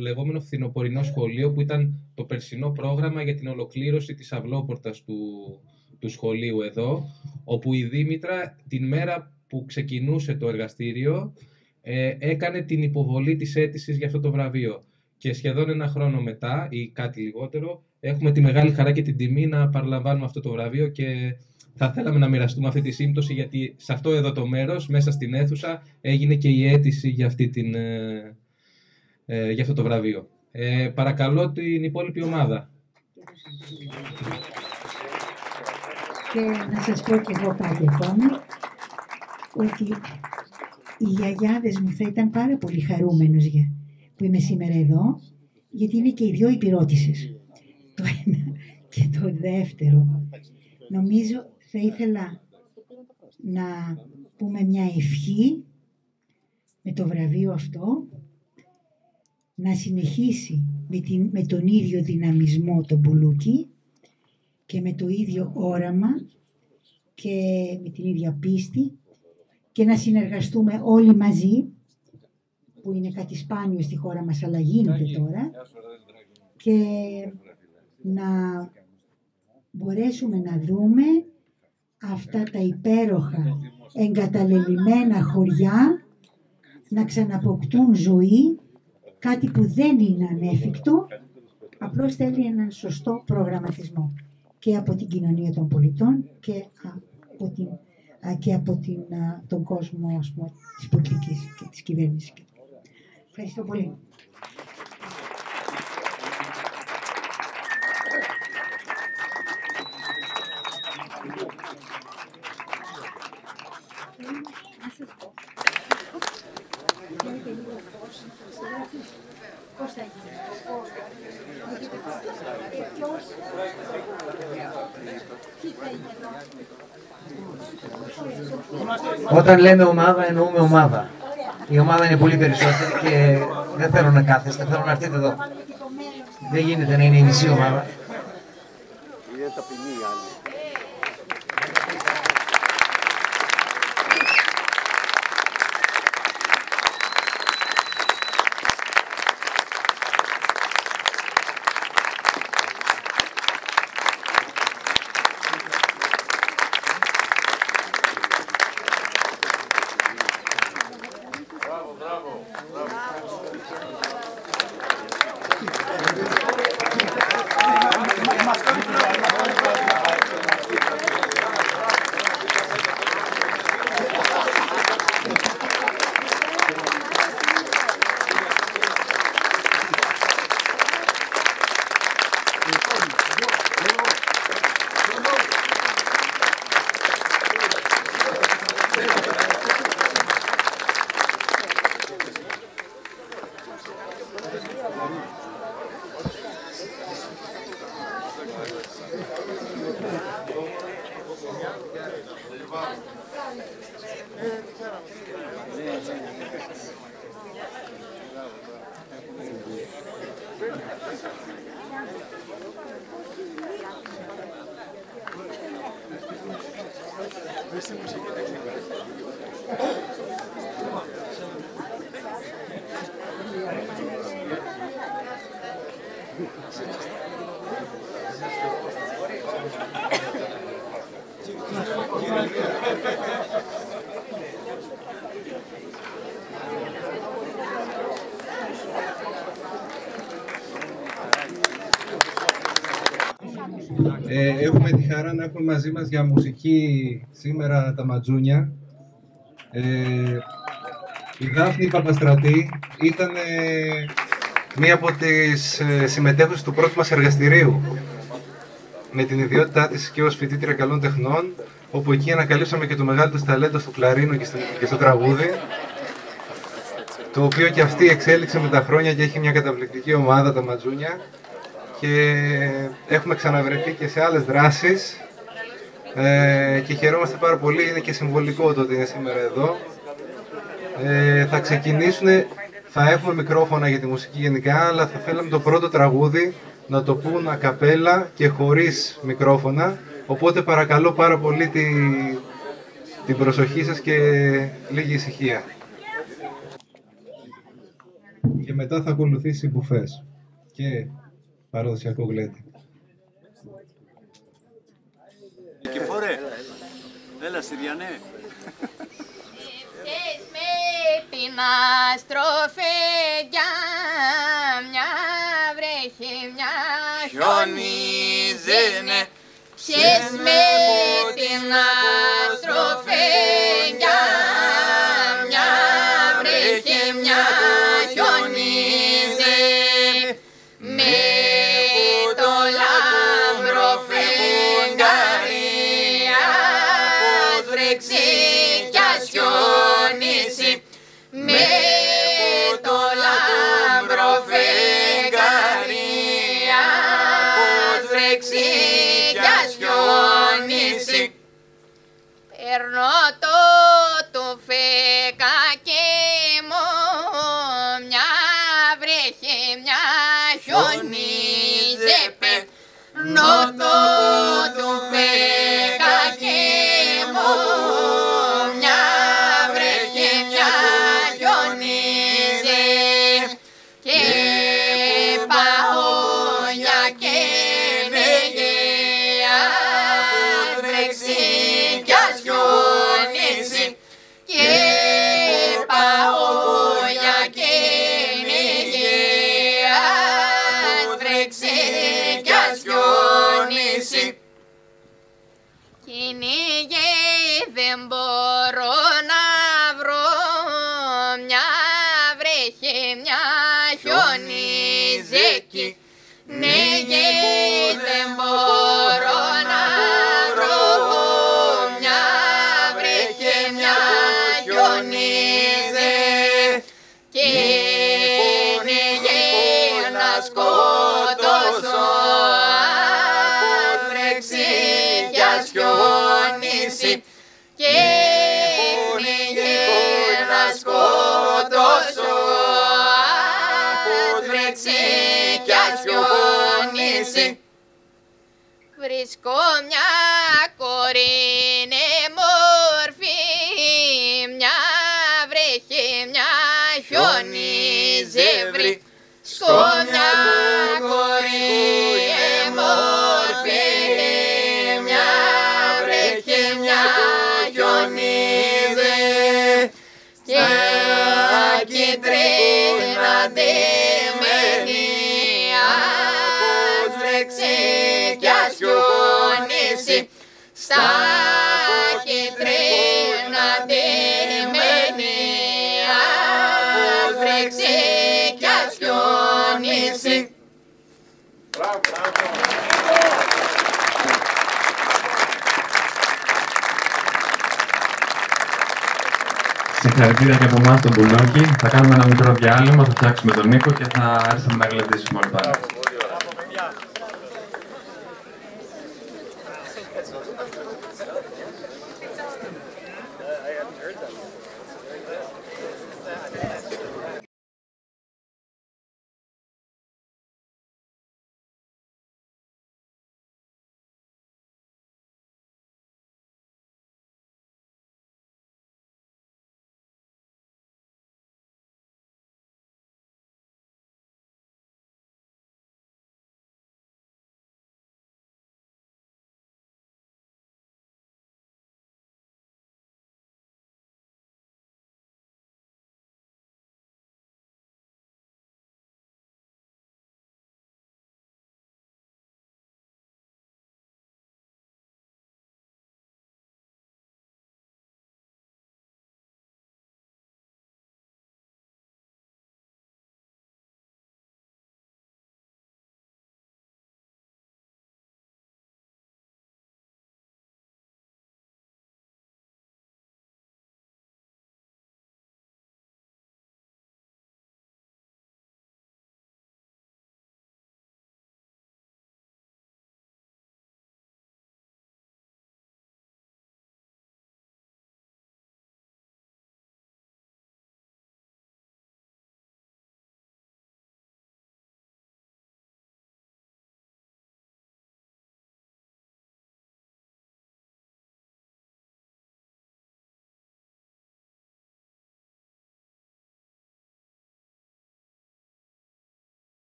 λεγόμενο φθινοπορεινό σχολείο, που ήταν το περσινό πρόγραμμα για την ολοκλήρωση της αυλόπορτας του σχολείου εδώ, όπου η Δήμητρα την μέρα που ξεκινούσε το εργαστήριο έκανε την υποβολή της αίτησης για αυτό το βραβείο. Και σχεδόν ένα χρόνο μετά ή κάτι λιγότερο έχουμε τη μεγάλη χαρά και την τιμή να παραλαμβάνουμε αυτό το βραβείο και θα θέλαμε να μοιραστούμε αυτή τη σύμπτωση, γιατί σε αυτό εδώ το μέρος, μέσα στην αίθουσα, έγινε και η αίτηση για, για αυτό το βραβείο. Παρακαλώ την υπόλοιπη ομάδα. Και να σας πω και εγώ κάτι ακόμα, ότι οι γιαγιάδες μου θα ήταν πάρα πολύ χαρούμενος που είμαι σήμερα εδώ, γιατί είναι και οι δυο υπηρώτισσες. Το ένα και το δεύτερο. Νομίζω θα ήθελα να πούμε μια ευχή με το βραβείο αυτό, να συνεχίσει με τον ίδιο δυναμισμό το Μπουλούκι και με το ίδιο όραμα και με την ίδια πίστη και να συνεργαστούμε όλοι μαζί, που είναι κάτι σπάνιο στη χώρα μας, αλλά γίνεται τώρα, και να μπορέσουμε να δούμε αυτά τα υπέροχα εγκαταλελειμμένα χωριά να ξαναποκτούν ζωή, κάτι που δεν είναι ανέφικτο, απλώς θέλει έναν σωστό προγραμματισμό και από την κοινωνία των πολιτών και από τον κόσμο, ας πούμε, της πολιτικής και της κυβέρνησης. Ευχαριστώ πολύ. Όταν λέμε ομάδα, εννοούμε ομάδα. Η ομάδα είναι πολύ περισσότερη και δεν θέλω να κάθεστε, θέλω να έρθετε εδώ. Δεν γίνεται να είναι η μισή ομάδα. Έχουμε τη χαρά να έχουμε μαζί μας για μουσική σήμερα τα Ματζούνια. Η Δάφνη Παπαστρατή ήταν μία από τις συμμετέχουσες του πρώτου μας εργαστηρίου, με την ιδιότητά της και ως φοιτήτρια καλών τεχνών, όπου εκεί ανακαλύψαμε και το μεγάλο της ταλέντο στο κλαρίνο και στο τραγούδι, το οποίο και αυτή εξέλιξε με τα χρόνια και έχει μια καταπληκτική ομάδα, τα Ματζούνια, και έχουμε ξαναβρεθεί και σε άλλες δράσεις και χαιρόμαστε πάρα πολύ. Είναι και συμβολικό το ότι είναι σήμερα εδώ. Θα ξεκινήσουν, θα έχουμε μικρόφωνα για τη μουσική γενικά, αλλά θα θέλαμε το πρώτο τραγούδι να το πούν ακαπέλα και χωρίς μικρόφωνα, οπότε παρακαλώ πάρα πολύ την προσοχή σας και λίγη ησυχία. Και μετά θα ακολουθήσει μπουφές και παραδοσιακό γλέντι. Νικηφόρε, έλα Συριανέ. Με την αστροφέγγια μια βρέχει, μια χιονίζεται. Ψες με την αστροφέγγια μια βρέχει, μια χιονίζεται. Με το λαμπρό φεγγάρι ας βρέξει κι ας χιονίσει. βρέξει κι ας χιονίσει. Παίρνω το τουφεκάκι μου, μια βρέχει, μια χιονίζει. Παίρνω το τουφεκάκι μου, μια βρέχει, μια χιονίζει. Και πάω για κυνηγία, βρέξει κι ας χιονίσει. Και πάω για κυνηγία, βρέξει κι ας χιονίσει. Κυνηγέ δεν μπορώ να βρω, μια βρέχει, μια χιονίζει εκεί. Κυνηγέ δεν μπορώ να βρω, μια βρέχει, μια χιονίζει. Κυνηγέ να σκοτώσω, αν βρέξει κι ας χιονίσει. Κυνηγέ να σκοτώσω, αν βρέξει κι ας χιονίσει. Βρίσκω μια κόρη είναι μόρφη, μια βρέχει, μια χιονίζει. Βρίσκω μια κόρη είναι μόρφη, μια βρέχει, μια χιονίζει. Στα κίτρινα ντυμένη, ας βρέξει κι ας χιονίσει. Στα κίτρινα ντυμένη, ας βρέξει κι ας χιονίσει. Συγχαρητήρια και από εμάς τον Μπουλόκι. Θα κάνουμε ένα μικρό διάλειμμα, θα φτιάξουμε τον Νίκο και θα έρθουμε να γλεντήσουμε όλοι πάλι.